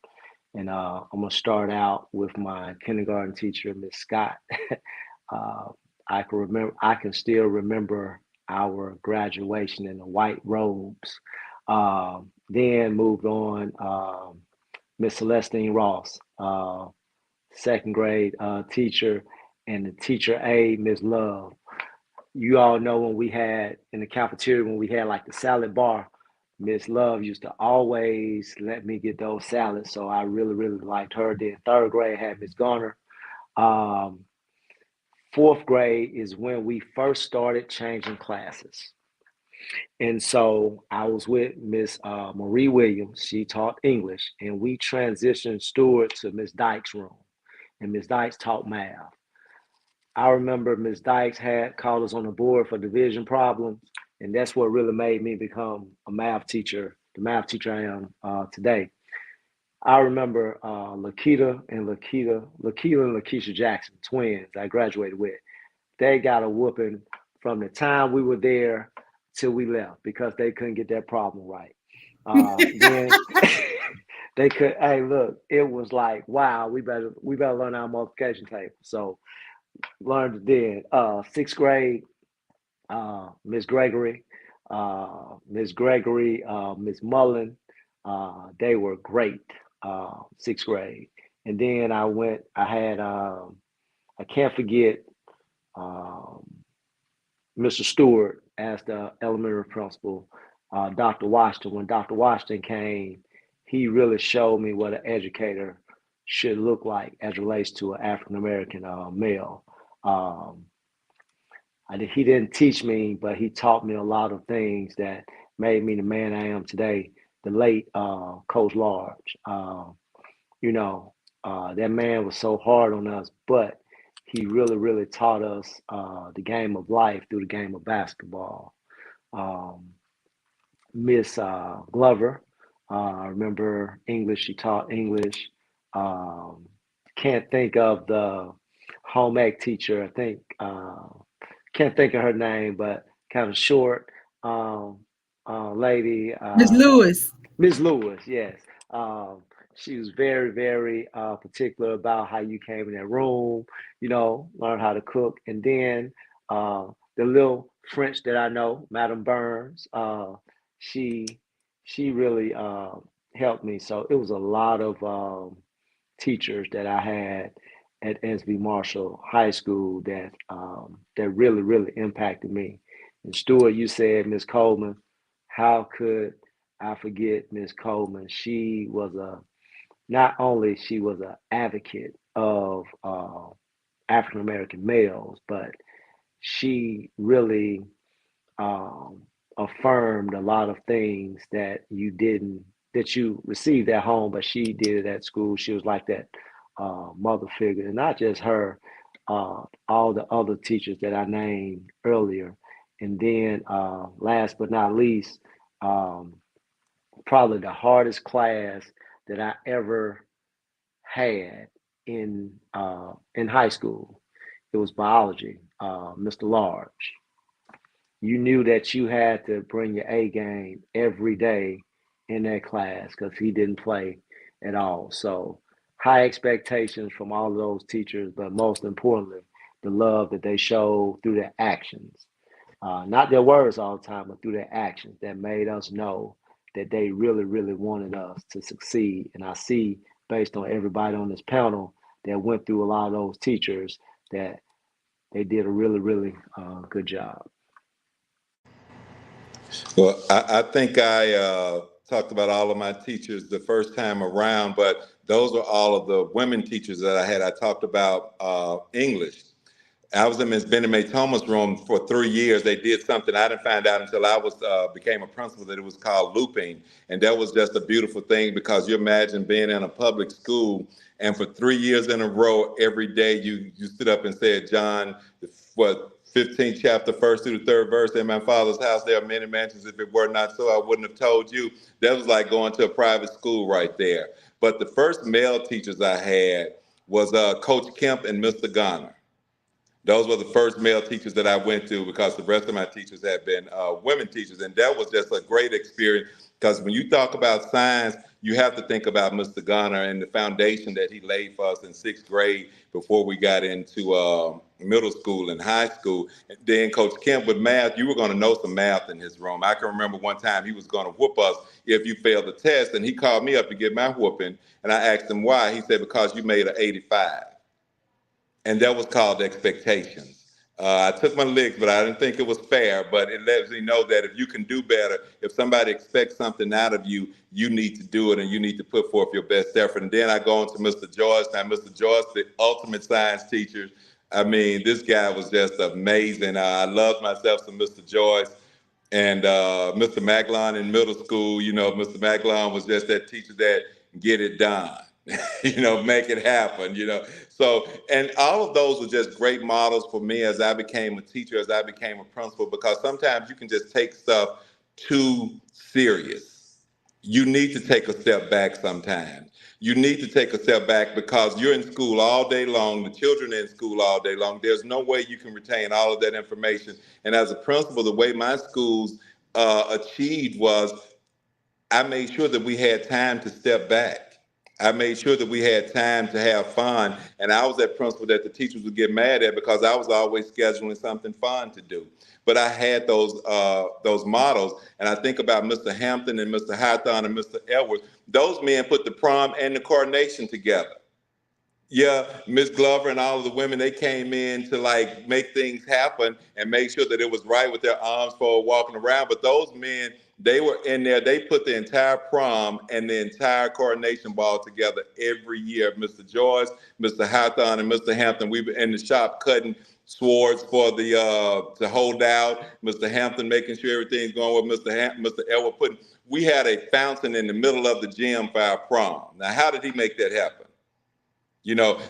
And I'm gonna start out with my kindergarten teacher, Miss Scott. I can still remember our graduation in the white robes. Then moved on, Miss Celestine Ross, second grade teacher, and the teacher aide, Miss Love. You all know when we had in the cafeteria, when we had like the salad bar, Miss Love used to always let me get those salads. So I really, really liked her. Then third grade had Miss Garner. Um, Fourth grade is when we first started changing classes. And so I was with Miss Marie Williams. She taught English, and we transitioned Stewart to Miss Dykes' room, and Miss Dykes taught math. I remember Ms. Dykes had called us on the board for division problems, and that's what really made me become a math teacher, the math teacher I am today. I remember Lakeisha and Lakeisha Jackson, twins I graduated with. They got a whooping from the time we were there till we left because they couldn't get that problem right. Then they could, hey, look, it was like, wow, we better learn our multiplication table. So learned it then. Sixth grade, Miss Gregory, Miss Mullen, they were great. Sixth grade, and then I can't forget Mr. Stewart as the elementary principal. Dr. Washington, when Dr. Washington came, he really showed me what an educator should look like as relates to an African American male. He didn't teach me, but he taught me a lot of things that made me the man I am today. The late Coach Large, that man was so hard on us, but he really, really taught us the game of life through the game of basketball. Miss Glover, I remember English. She taught English. Can't think of the home ec teacher. I think can't think of her name, but kind of short lady. Miss Lewis. Miss Lewis, yes. She was very, very particular about how you came in that room, learn how to cook. And then the little French that I know, Madam Burns, she really helped me. So it was a lot of teachers that I had at SB Marshall High School that that really, really impacted me. And Stuart, you said Miss Coleman. How could I forget Miss Coleman? She was not only she was an advocate of African American males, but she really um, affirmed a lot of things that you received at home, but she did it at school. She was like that mother figure, and not just her, all the other teachers that I named earlier. And then last but not least, um, probably the hardest class that I ever had in high school. It was biology, Mr. Large. You knew that you had to bring your A game every day in that class because he didn't play at all. So high expectations from all of those teachers, but most importantly, the love that they showed through their actions. Not their words all the time, but through their actions that made us know that they really, really wanted us to succeed. And I see, based on everybody on this panel that went through a lot of those teachers, that they did a really, really good job. Well, I think I talked about all of my teachers the first time around, but those are all of the women teachers that I had. I talked about English. I was in Ms. Benny Mae Thomas' room for 3 years. They did something I didn't find out until I became a principal, that it was called looping. And that was just a beautiful thing, because you imagine being in a public school and for 3 years in a row, every day you stood up and said, John, 15th chapter, 1st through the 3rd verse, in my Father's house there are many mansions. If it were not so, I wouldn't have told you. That was like going to a private school right there. But the first male teachers I had was Coach Kemp and Mr. Garner. Those were the first male teachers that I went to, because the rest of my teachers had been women teachers. And that was just a great experience, because when you talk about science, you have to think about Mr. Garner and the foundation that he laid for us in 6th grade before we got into middle school and high school. And then Coach Kemp with math, you were going to know some math in his room. I can remember one time he was going to whoop us if you failed the test, and he called me up to get my whooping. And I asked him why. He said, because you made an 85. And that was called expectations. I took my licks, but I didn't think it was fair. But it lets me know that if you can do better, if somebody expects something out of you, you need to do it, and you need to put forth your best effort. And then I go on to Mr. Joyce. Now, Mr. Joyce, the ultimate science teacher. I mean, this guy was just amazing. I loved myself some Mr. Joyce. And Mr. Macklon in middle school, Mr. Macklon was just that teacher that get it done. Make it happen, So, and all of those were just great models for me as I became a teacher, as I became a principal, because sometimes you can just take stuff too serious. You need to take a step back sometimes. You need to take a step back, because you're in school all day long. The children are in school all day long. There's no way you can retain all of that information. And as a principal, the way my schools achieved was I made sure that we had time to step back. I made sure that we had time to have fun. And I was that principal that the teachers would get mad at, because I was always scheduling something fun to do. But I had those models. And I think about Mr. Hampton and Mr. Hawthorne and Mr. Edwards. Those men put the prom and the coronation together. Yeah, Miss Glover and all of the women, they came in to make things happen and make sure that it was right with their arms forward walking around. But those men, they were in there. They put the entire prom and the entire coronation ball together every year. Mr. Joyce, Mr. Hawthorne, and Mr. Hampton, we were in the shop cutting swords for to hold out. Mr. Hampton making sure everything's going with Mr. Edward we had a fountain in the middle of the gym for our prom. Now, how did he make that happen?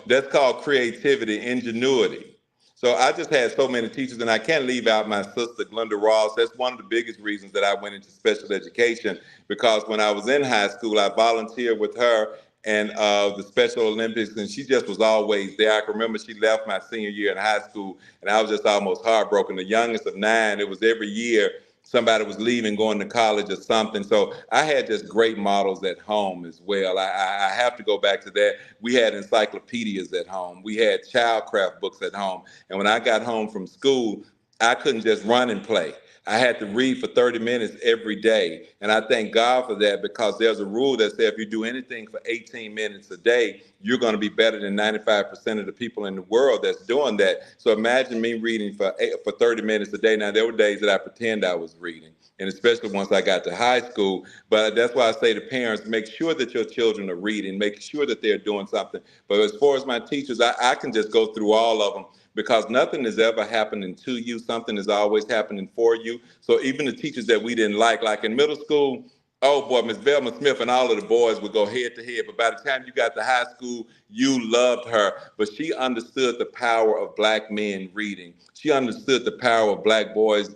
That's called creativity, ingenuity. So I just had so many teachers, and I can't leave out my sister, Glenda Ross. That's one of the biggest reasons that I went into special education, because when I was in high school, I volunteered with her and the Special Olympics, and she just was always there. I can remember she left my senior year in high school, and I was just almost heartbroken. The youngest of 9, it was every year somebody was leaving, going to college or something. So I had just great models at home as well. I have to go back to that. We had encyclopedias at home. We had childcraft books at home. And when I got home from school, I couldn't just run and play. I had to read for 30 minutes every day. And I thank God for that, because there's a rule that says if you do anything for 18 minutes a day, you're going to be better than 95% of the people in the world that's doing that. So imagine me reading for 30 minutes a day. Now, there were days that I pretend I was reading, and especially once I got to high school. But that's why I say to parents, make sure that your children are reading, make sure that they're doing something. But as far as my teachers, I can just go through all of them, because nothing is ever happening to you. Something is always happening for you. So even the teachers that we didn't like in middle school, oh boy, Miss Velma Smith and all of the boys would go head to head. But by the time you got to high school, you loved her. But she understood the power of Black men reading. She understood the power of Black boys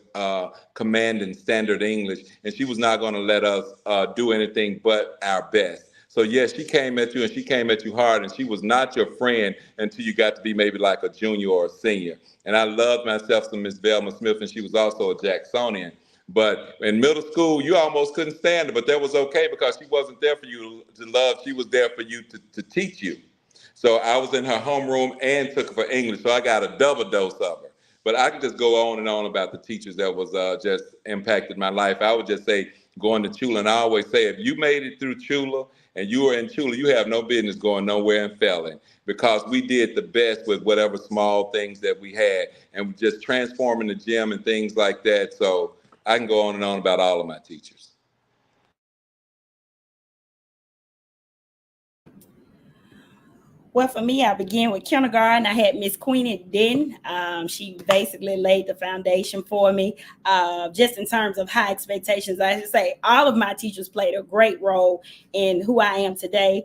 commanding standard English. And she was not going to let us do anything but our best. So yes, she came at you, and she came at you hard, and she was not your friend until you got to be maybe like a junior or a senior. And I loved myself some Miss Velma Smith, and she was also a Jacksonian. But in middle school, you almost couldn't stand her, but that was okay, because she wasn't there for you to love. She was there for you to teach you. So I was in her homeroom and took her for English, so I got a double dose of her. But I could just go on and on about the teachers that was just impacted my life. I would just say going to Chula, and I always say, if you made it through Chula and you were in Chula, you have no business going nowhere and failing, because we did the best with whatever small things that we had, and just transforming the gym and things like that. So I can go on and on about all of my teachers. Well, for me, I began with kindergarten. I had Miss Queenie Denton. She basically laid the foundation for me, just in terms of high expectations. I should say all of my teachers played a great role in who I am today.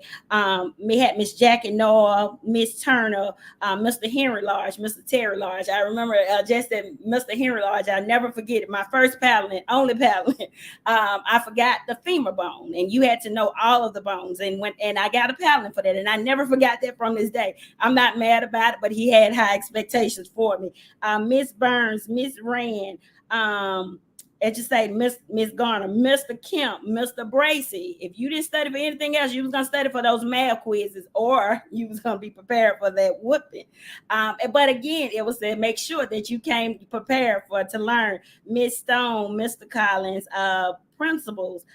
We had Miss Jackie Noah, Miss Turner, Mr. Henry Lodge, Mr. Terry Lodge. I remember just that Mr. Henry Lodge, I'll never forget it. My first paddling, only paddling, I forgot the femur bone, and you had to know all of the bones. And I got a paddling for that, and I never forgot that from this day. I'm not mad about it, but he had high expectations for me. Miss Burns, Miss Rand, and just say Miss Garner, Mr. Kemp, Mr. Bracy. If you didn't study for anything else, you was gonna study for those math quizzes, or you was gonna be prepared for that whooping. But again, it was to make sure that you came prepared to learn. Miss Stone, Mr. Collins, principals.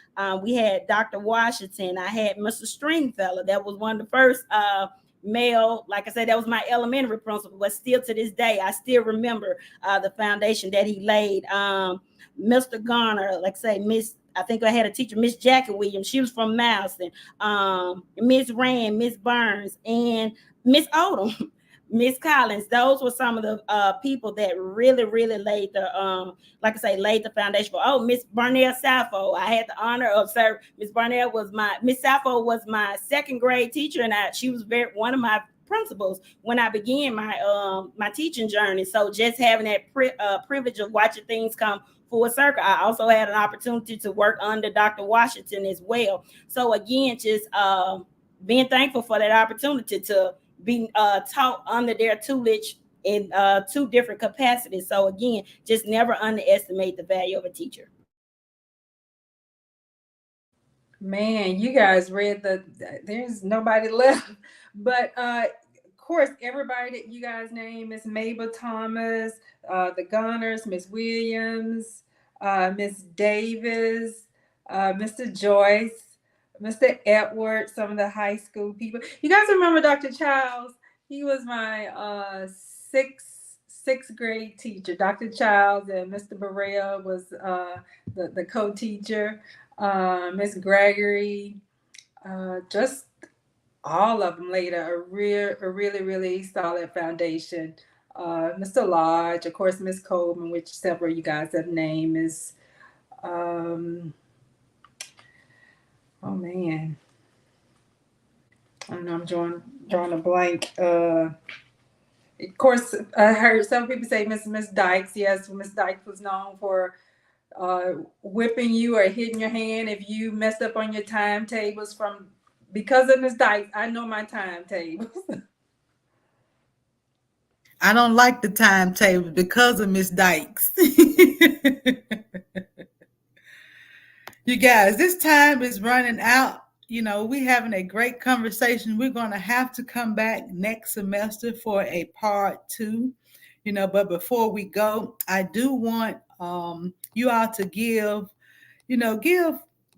We had Dr. Washington. I had Mr. Stringfellow. That was one of the first male, like I said, that was my elementary principal, but still to this day, I still remember the foundation that he laid. Mr. Garner, like I say, I think I had a teacher, Miss Jackie Williams. She was from Malston. Miss Rand, Miss Burns, and Miss Odom. Miss Collins, those were some of the people that really, really laid the, like I say, laid the foundation for. Oh, Miss Barnell Sappho, I had the honor of serving. Miss Barnell Miss Sappho was my second grade teacher, and she was one of my principals when I began my teaching journey. So just having that privilege of watching things come full circle. I also had an opportunity to work under Dr. Washington as well. So again, just being thankful for that opportunity to be taught under their tutelage in two different capacities. So again, just never underestimate the value of a teacher. Man, you guys read there's nobody left. But of course, everybody that you guys named, Miss Mabel Thomas, the Gunners, Miss Williams, Miss Davis, Mr. Joyce, Mr. Edward, some of the high school people. You guys remember Dr. Childs? He was my sixth grade teacher. Dr. Childs, and Mr. Burrell was the co-teacher. Miss Gregory, just all of them laid a really, really solid foundation. Mr. Lodge, of course, Miss Coleman, which several of you guys have named, is oh man, I don't know, I'm drawing a blank. Of course, I heard some people say Miss Dykes. Yes, Miss Dykes was known for whipping you or hitting your hand if you messed up on your timetables. Because of Miss Dykes, I know my timetables. I don't like the timetable because of Miss Dykes. You guys, this time is running out. You know, we're having a great conversation. We're going to have to come back next semester for a part 2. You know, but before we go, I do want you all to give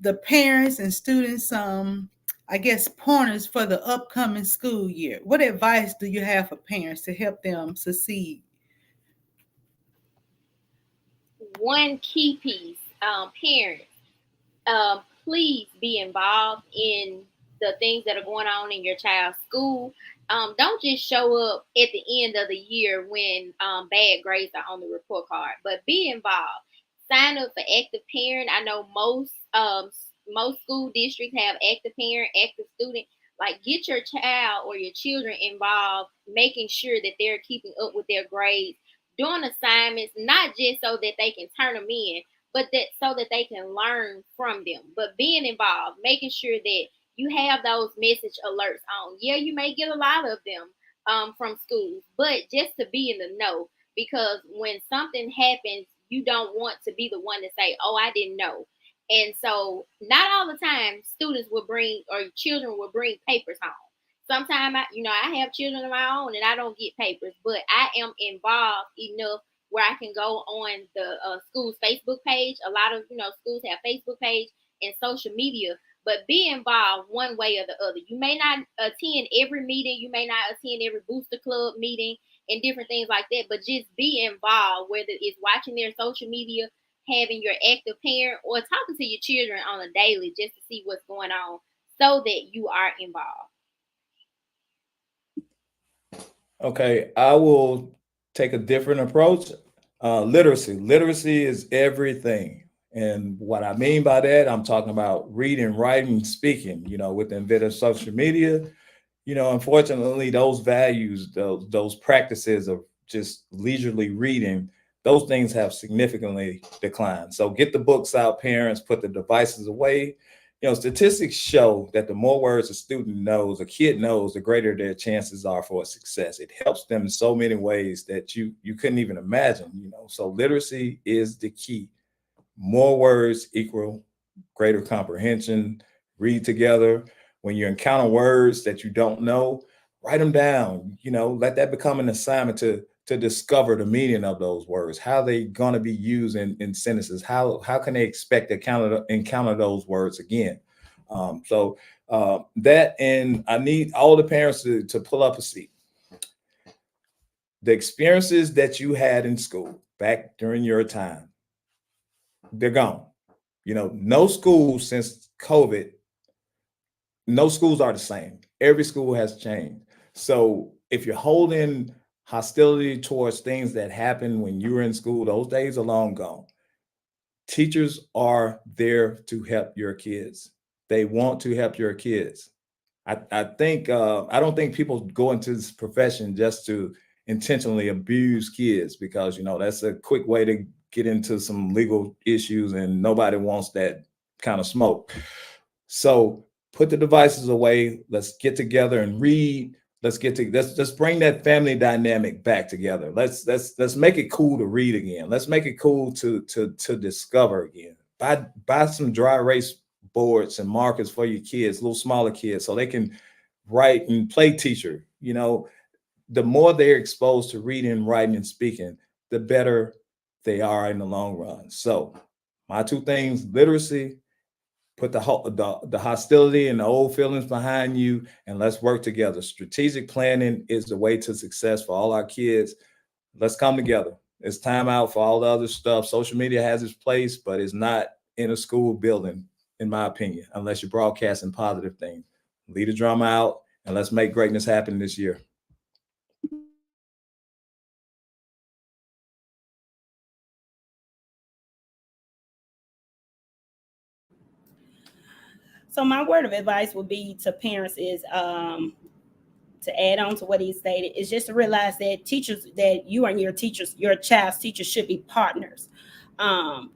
the parents and students some I guess, pointers for the upcoming school year? What advice do you have for parents to help them succeed? One key piece, parents, please be involved in the things that are going on in your child's school. Don't just show up at the end of the year when bad grades are on the report card, but be involved. Sign up for active parent. I know most school districts have active parent, active student. Like, get your child or your children involved, making sure that they're keeping up with their grades, doing assignments, not just so that they can turn them in, but that so that they can learn from them. But being involved, making sure that you have those message alerts on. Yeah, you may get a lot of them from schools, but just to be in the know, because when something happens, you don't want to be the one to say, "Oh, I didn't know." And so, not all the time, students will bring or children will bring papers home. Sometimes, I have children of my own and I don't get papers, but I am involved enough where I can go on the school's Facebook page. A lot of schools have Facebook page and social media, but be involved one way or the other. You may not attend every meeting, you may not attend every booster club meeting and different things like that, but just be involved, whether it's watching their social media, having your active parent, or talking to your children on a daily just to see what's going on so that you are involved. Okay, I will take a different approach. Literacy is everything. And what I mean by that, I'm talking about reading, writing, speaking, with the advent of social media. Unfortunately, those values, those practices of just leisurely reading, those things have significantly declined. So get the books out, parents, put the devices away. Statistics show that the more words a kid knows, the greater their chances are for success. It helps them in so many ways that you couldn't even imagine. So literacy is the key. More words equal greater comprehension. Read together. When you encounter words that you don't know, write them down. Let that become an assignment to discover the meaning of those words. How they going to be used in sentences? How can they expect to encounter those words again? That, and I need all the parents to pull up a seat. The experiences that you had in school back during your time, they're gone. No school since COVID, no schools are the same. Every school has changed. So if you're holding hostility towards things that happened when you were in school, those days are long gone. Teachers are there to help your kids. They want to help your kids. I don't think people go into this profession just to intentionally abuse kids, because that's a quick way to get into some legal issues, and nobody wants that kind of smoke. So put the devices away. Let's get together and read. Let's bring that family dynamic back together. Let's make it cool to read again. Let's make it cool to discover again. Buy some dry erase boards and markers for your kids, little smaller kids, so they can write and play teacher. The more they're exposed to reading, writing, and speaking, the better they are in the long run. So my two things: literacy, put the hostility and the old feelings behind you, and let's work together. Strategic planning is the way to success for all our kids. Let's come together. It's time out for all the other stuff. Social media has its place, but it's not in a school building, in my opinion, unless you're broadcasting positive things. Lead the drama out, and let's make greatness happen this year. So my word of advice would be to parents is to add on to what he stated, is just to realize that teachers, that you and your teachers, your child's teachers should be partners.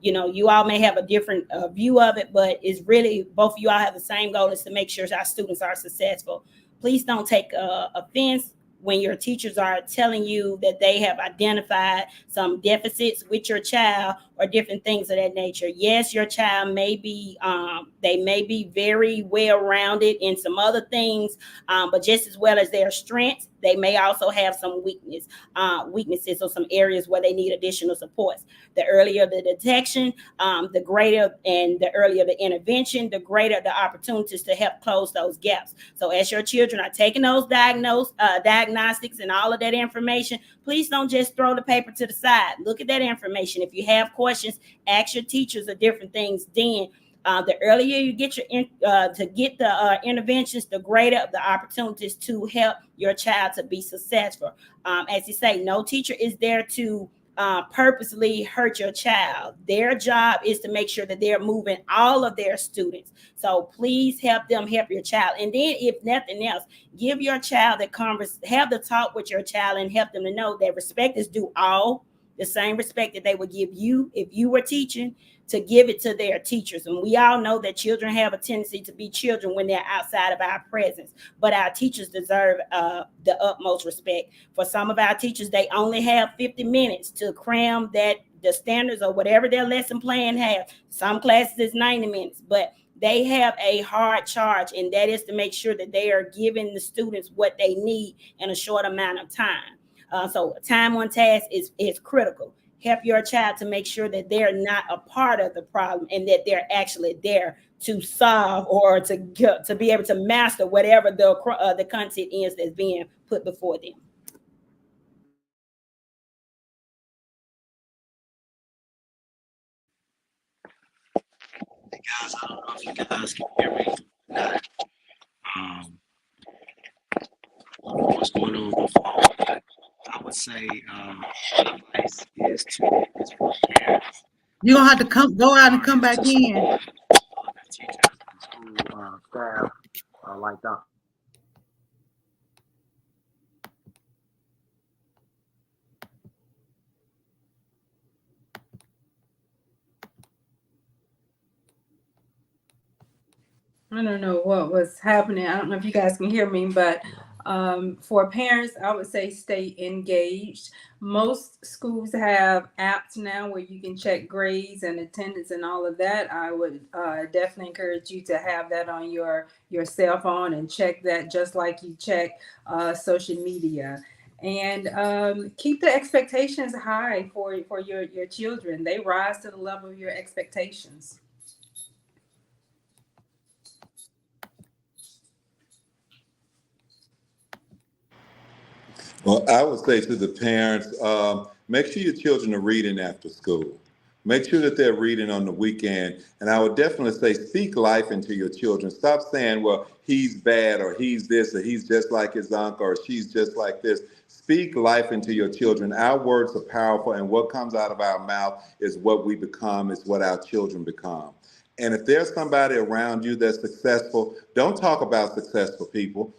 You all may have a different view of it, but it's really both of you all have the same goal, is to make sure our students are successful. Please don't take offense when your teachers are telling you that they have identified some deficits with your child or different things of that nature. Yes, your child may be, they may be very well-rounded in some other things, but just as well as their strengths, They may also have some weaknesses or some areas where they need additional supports. The earlier the detection, the greater and the earlier the intervention, the greater the opportunities to help close those gaps. So as your children are taking those diagnostics and all of that information, please don't just throw the paper to the side. Look at that information. If you have questions, ask your teachers of different things. Then the earlier you get the interventions, the greater the opportunities to help your child to be successful. As you say, no teacher is there to purposely hurt your child. Their job is to make sure that they're moving all of their students. So please help them help your child. And then if nothing else, give your child have the talk with your child and help them to know that respect is due all, the same respect that they would give you if you were teaching, to give it to their teachers. And we all know that children have a tendency to be children when they're outside of our presence, but our teachers deserve the utmost respect. For some of our teachers, they only have 50 minutes to cram the standards or whatever their lesson plan have. Some classes is 90 minutes, but they have a hard charge, and that is to make sure that they are giving the students what they need in a short amount of time. So time on task is critical. Help your child to make sure that they're not a part of the problem and that they're actually there to solve or to be able to master whatever the content is that's being put before them. Hey guys, I don't know if you guys can hear me or not. What's going on with the phone? But I would say advice is for parents. You're gonna have to go out and come back in. Teachers and school staff like Dr. I don't know what was happening. I don't know if you guys can hear me, but for parents, I would say stay engaged. Most schools have apps now where you can check grades and attendance and all of that. I would definitely encourage you to have that on your cell phone and check that just like you check social media. And keep the expectations high for your children. They rise to the level of your expectations. Well, I would say to the parents, make sure your children are reading after school. Make sure that they're reading on the weekend. And I would definitely say speak life into your children. Stop saying, well, he's bad or he's this or he's just like his uncle or she's just like this. Speak life into your children. Our words are powerful, and what comes out of our mouth is what we become, is what our children become. And if there's somebody around you that's successful, don't talk about successful people.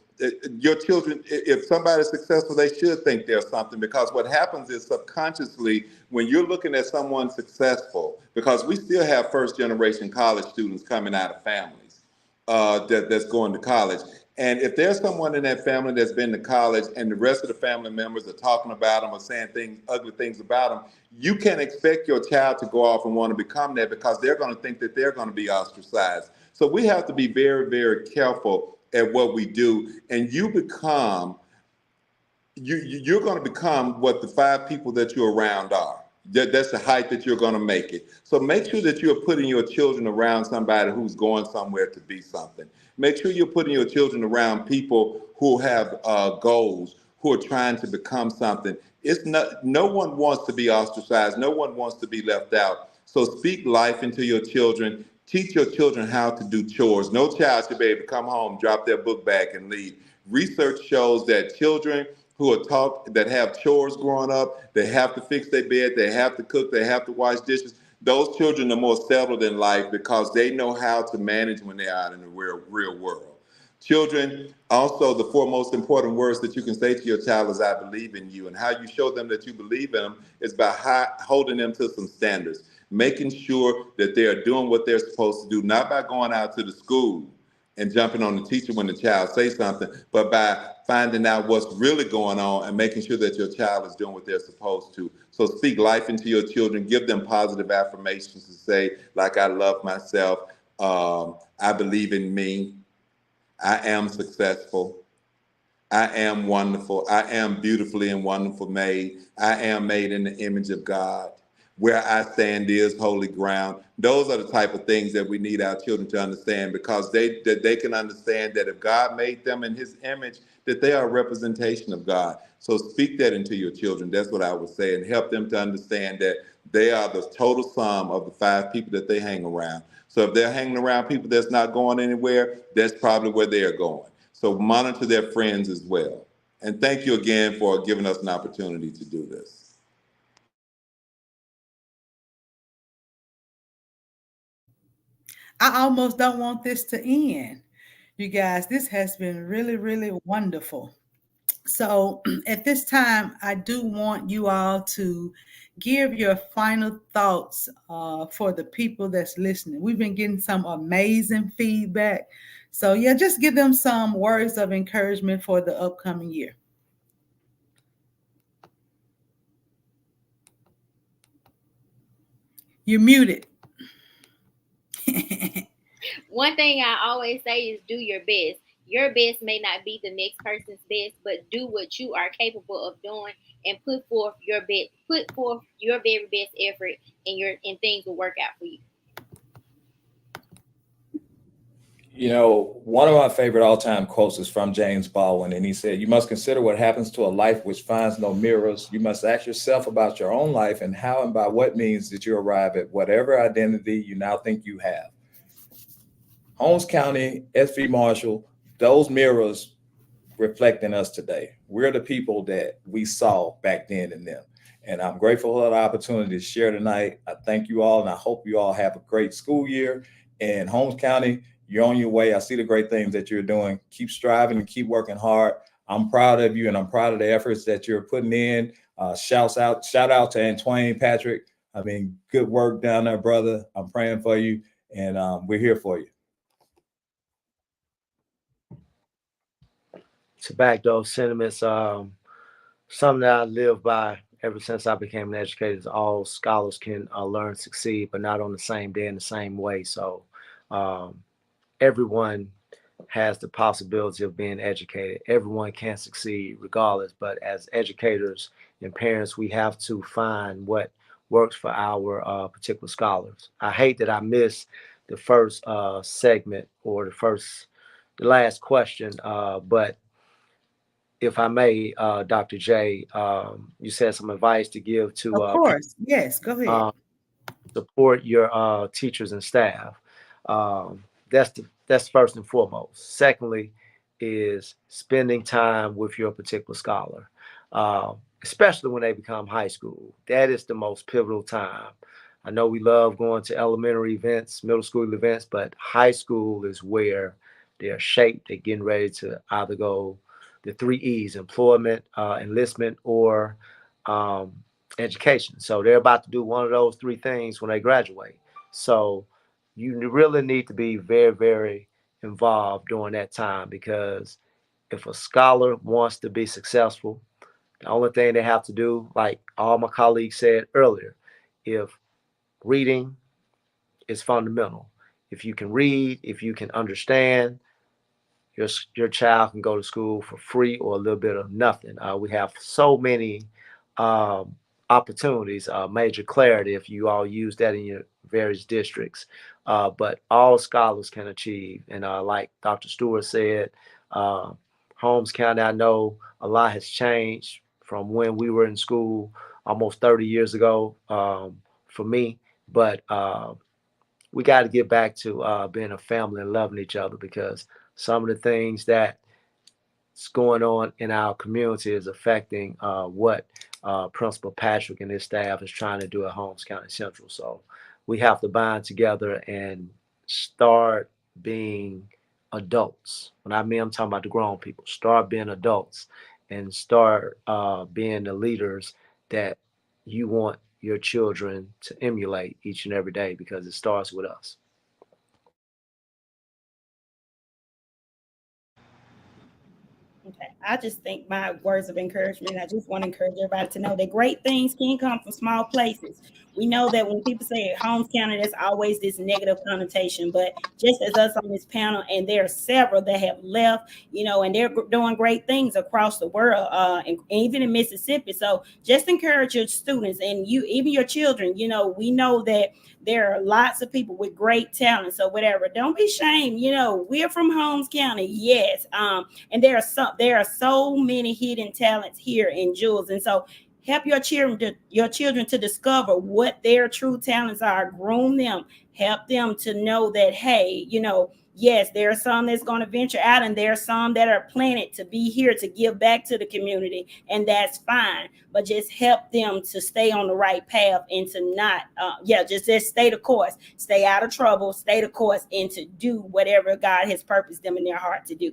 Your children, if somebody's successful, they should think there's something, because what happens is subconsciously when you're looking at someone successful, because we still have first generation college students coming out of families that's going to college. And if there's someone in that family that's been to college and the rest of the family members are talking about them or saying ugly things about them, you can't expect your child to go off and want to become that, because they're going to think that they're going to be ostracized. So we have to be very, very careful at what we do, and you're going to become what the 5 people that you're around are. That's the height that you're going to make it. So make sure that you're putting your children around somebody who's going somewhere to be something. Make sure you're putting your children around people who have goals, who are trying to become something. No one wants to be ostracized. No one wants to be left out. So speak life into your children. Teach your children how to do chores. No child should be able to come home, drop their book bag, and leave. Research shows that children who are taught that have chores growing up, they have to fix their bed, they have to cook, they have to wash dishes. Those children are more settled in life because they know how to manage when they're out in the real world. Children, also the 4 most important words that you can say to your child is, I believe in you. And how you show them that you believe in them is by holding them to some standards. Making sure that they are doing what they're supposed to do, not by going out to the school and jumping on the teacher when the child says something, but by finding out what's really going on and making sure that your child is doing what they're supposed to. So speak life into your children. Give them positive affirmations to say, like, I love myself. I believe in me. I am successful. I am wonderful. I am beautifully and wonderful made. I am made in the image of God. Where I stand is holy ground. Those are the type of things that we need our children to understand, because that they can understand that if God made them in his image, that they are a representation of God. So speak that into your children. That's what I would say, and help them to understand that they are the total sum of the 5 people that they hang around. So if they're hanging around people that's not going anywhere, that's probably where they're going. So monitor their friends as well. And thank you again for giving us an opportunity to do this. I almost don't want this to end. You guys, this has been really, really wonderful. So at this time, I do want you all to give your final thoughts for the people that's listening. We've been getting some amazing feedback. So yeah, just give them some words of encouragement for the upcoming year. You're muted. One thing I always say is do your best. Your best may not be the next person's best, but do what you are capable of doing and put forth your best, put forth your very best effort, and things will work out for you. You know, one of my favorite all-time quotes is from James Baldwin, and he said, "You must consider what happens to a life which finds no mirrors. You must ask yourself about your own life and how and by what means did you arrive at whatever identity you now think you have." Holmes County, SV Marshall, those mirrors reflecting us today. We're the people that we saw back then in them. And I'm grateful for the opportunity to share tonight. I thank you all, and I hope you all have a great school year. And Holmes County, you're on your way. I see the great things that you're doing. Keep striving and keep working hard. I'm proud of you, and I'm proud of the efforts that you're putting in. Shout out to Antoine Patrick. I mean, good work down there, brother. I'm praying for you, and we're here for you. To back those sentiments, something that I live by ever since I became an educator is all scholars can learn, succeed, but not on the same day in the same way. So everyone has the possibility of being educated. Everyone can succeed regardless, but as educators and parents, we have to find what works for our particular scholars. I hate that I missed the first segment or the last question, but if I may, Dr. J, you said some advice to give to Of course. Yes, go ahead. Support your teachers and staff. That's first and foremost. Secondly, is spending time with your particular scholar, especially when they become high school. That is the most pivotal time. I know we love going to elementary events, middle school events, but high school is where they're shaped. They're getting ready to either go the 3 E's: employment, enlistment, or education. So they're about to do one of those 3 things when they graduate. So you really need to be very, very involved during that time, because if a scholar wants to be successful, the only thing they have to do, like all my colleagues said earlier, if reading is fundamental. If you can read, if you can understand, your child can go to school for free or a little bit of nothing. We have so many opportunities, Major Clarity, if you all use that in your various districts. But all scholars can achieve. And like Dr. Stewart said, Holmes County, I know a lot has changed from when we were in school almost 30 years ago for me. But we got to get back to being a family and loving each other, because some of the things that's going on in our community is affecting what Principal Patrick and his staff is trying to do at Holmes County Central. So we have to bind together and start being adults. When I mean, I'm talking about the grown people. Start being adults and start being the leaders that you want your children to emulate each and every day, because it starts with us. Okay. I just think my words of encouragement, I just want to encourage everybody to know that great things can come from small places. We know that when people say Holmes County, there's always this negative connotation, but just as us on this panel, and there are several that have left, and they're doing great things across the world, and even in Mississippi. So just encourage your students and even your children. We know that there are lots of people with great talent. So whatever, don't be ashamed. We're from Holmes County, yes. And there are so many hidden talents here in Jules. And so help your children to discover what their true talents are, groom them, help them to know that, hey, yes, there are some that's going to venture out, and there are some that are planted to be here to give back to the community, and that's fine. But just help them to stay on the right path and to not, just stay the course, stay out of trouble, stay the course, and to do whatever God has purposed them in their heart to do.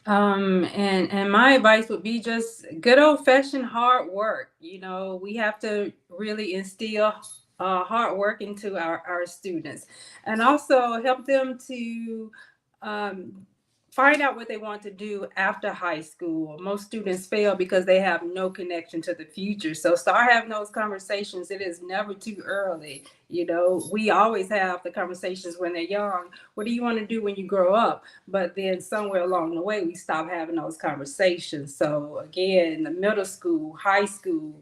And my advice would be just good old-fashioned hard work. We have to really instill hard work into our students, and also help them to find out what they want to do after high school. Most students fail because they have no connection to the future. So start having those conversations. It is never too early. We always have the conversations when they're young. What do you want to do when you grow up? But then somewhere along the way, we stop having those conversations. So again, the middle school, high school,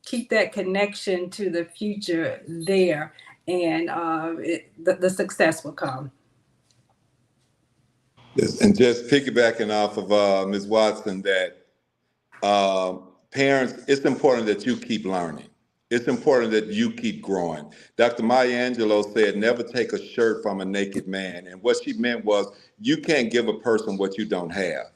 keep that connection to the future there, and the success will come. Yes, and just piggybacking off of Ms. Watson, that parents, it's important that you keep learning. It's important that you keep growing. Dr. Maya Angelou said, never take a shirt from a naked man. And what she meant was, you can't give a person what you don't have.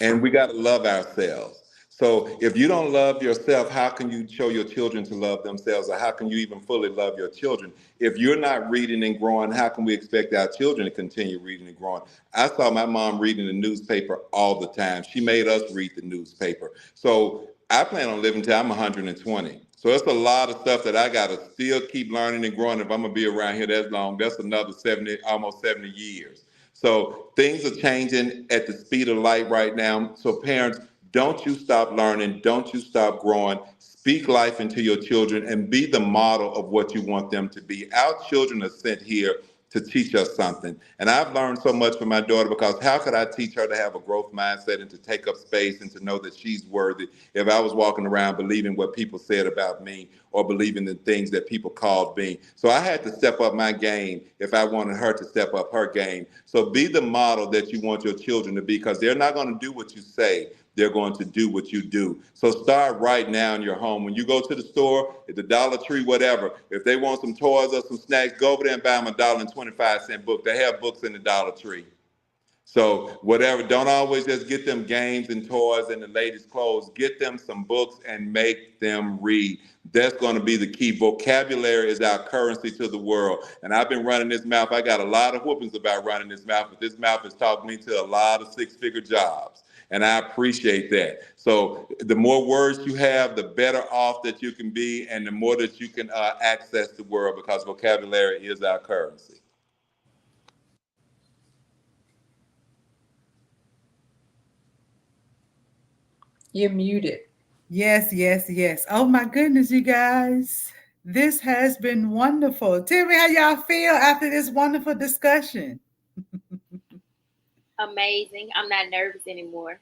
And we got to love ourselves. So if you don't love yourself, how can you show your children to love themselves? Or how can you even fully love your children? If you're not reading and growing, how can we expect our children to continue reading and growing? I saw my mom reading the newspaper all the time. She made us read the newspaper. So I plan on living till I'm 120. So it's a lot of stuff that I got to still keep learning and growing. If I'm going to be around here that long, that's another 70, almost 70 years. So things are changing at the speed of light right now. So parents, don't you stop learning. Don't you stop growing. Speak life into your children and be the model of what you want them to be. Our children are sent here to teach us something. And I've learned so much from my daughter, because how could I teach her to have a growth mindset and to take up space and to know that she's worthy if I was walking around believing what people said about me or believing the things that people called me? So I had to step up my game if I wanted her to step up her game. So be the model that you want your children to be, because they're not going to do what you say. They're going to do what you do. So start right now in your home. When you go to the store, at the Dollar Tree, whatever, if they want some toys or some snacks, go over there and buy them a $1.25 book. They have books in the Dollar Tree. So whatever, don't always just get them games and toys and the latest clothes. Get them some books and make them read. That's going to be the key. Vocabulary is our currency to the world. And I've been running this mouth. I got a lot of whoopings about running this mouth, but this mouth has taught me to a lot of six-figure jobs. And I appreciate that. So the more words you have, the better off that you can be, and the more that you can access the world, because vocabulary is our currency. You're muted. Yes, yes, yes. Oh my goodness, you guys. This has been wonderful. Tell me how y'all feel after this wonderful discussion. Amazing. I'm not nervous anymore.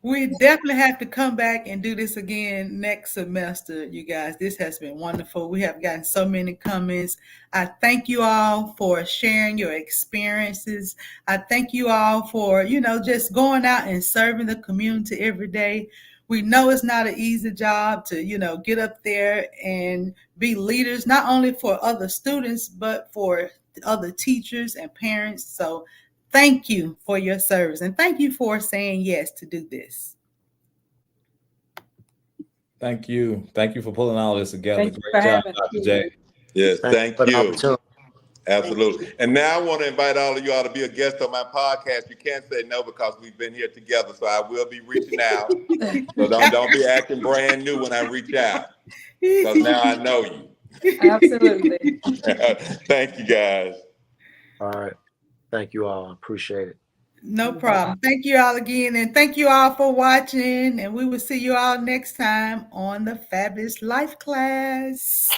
We definitely have to come back and do this again next semester, you guys. This has been wonderful. We have gotten so many comments. I thank you all for sharing your experiences. I thank you all for, just going out and serving the community every day. We know it's not an easy job to, get up there and be leaders, not only for other students, but for other teachers and parents. So thank you for your service, and thank you for saying yes to do this. Thank you. Thank you for pulling all this together. Thank you Great for job, having Dr. us. J. Yes, thank you. Thank Absolutely. And now I want to invite all of you all to be a guest on my podcast. You can't say no, because we've been here together. So I will be reaching out. So don't be acting brand new when I reach out, because now I know you. Absolutely. Thank you, guys. All right. Thank you all. I appreciate it. No problem. Thank you all again, and thank you all for watching. And we will see you all next time on the Fabulous Life Class.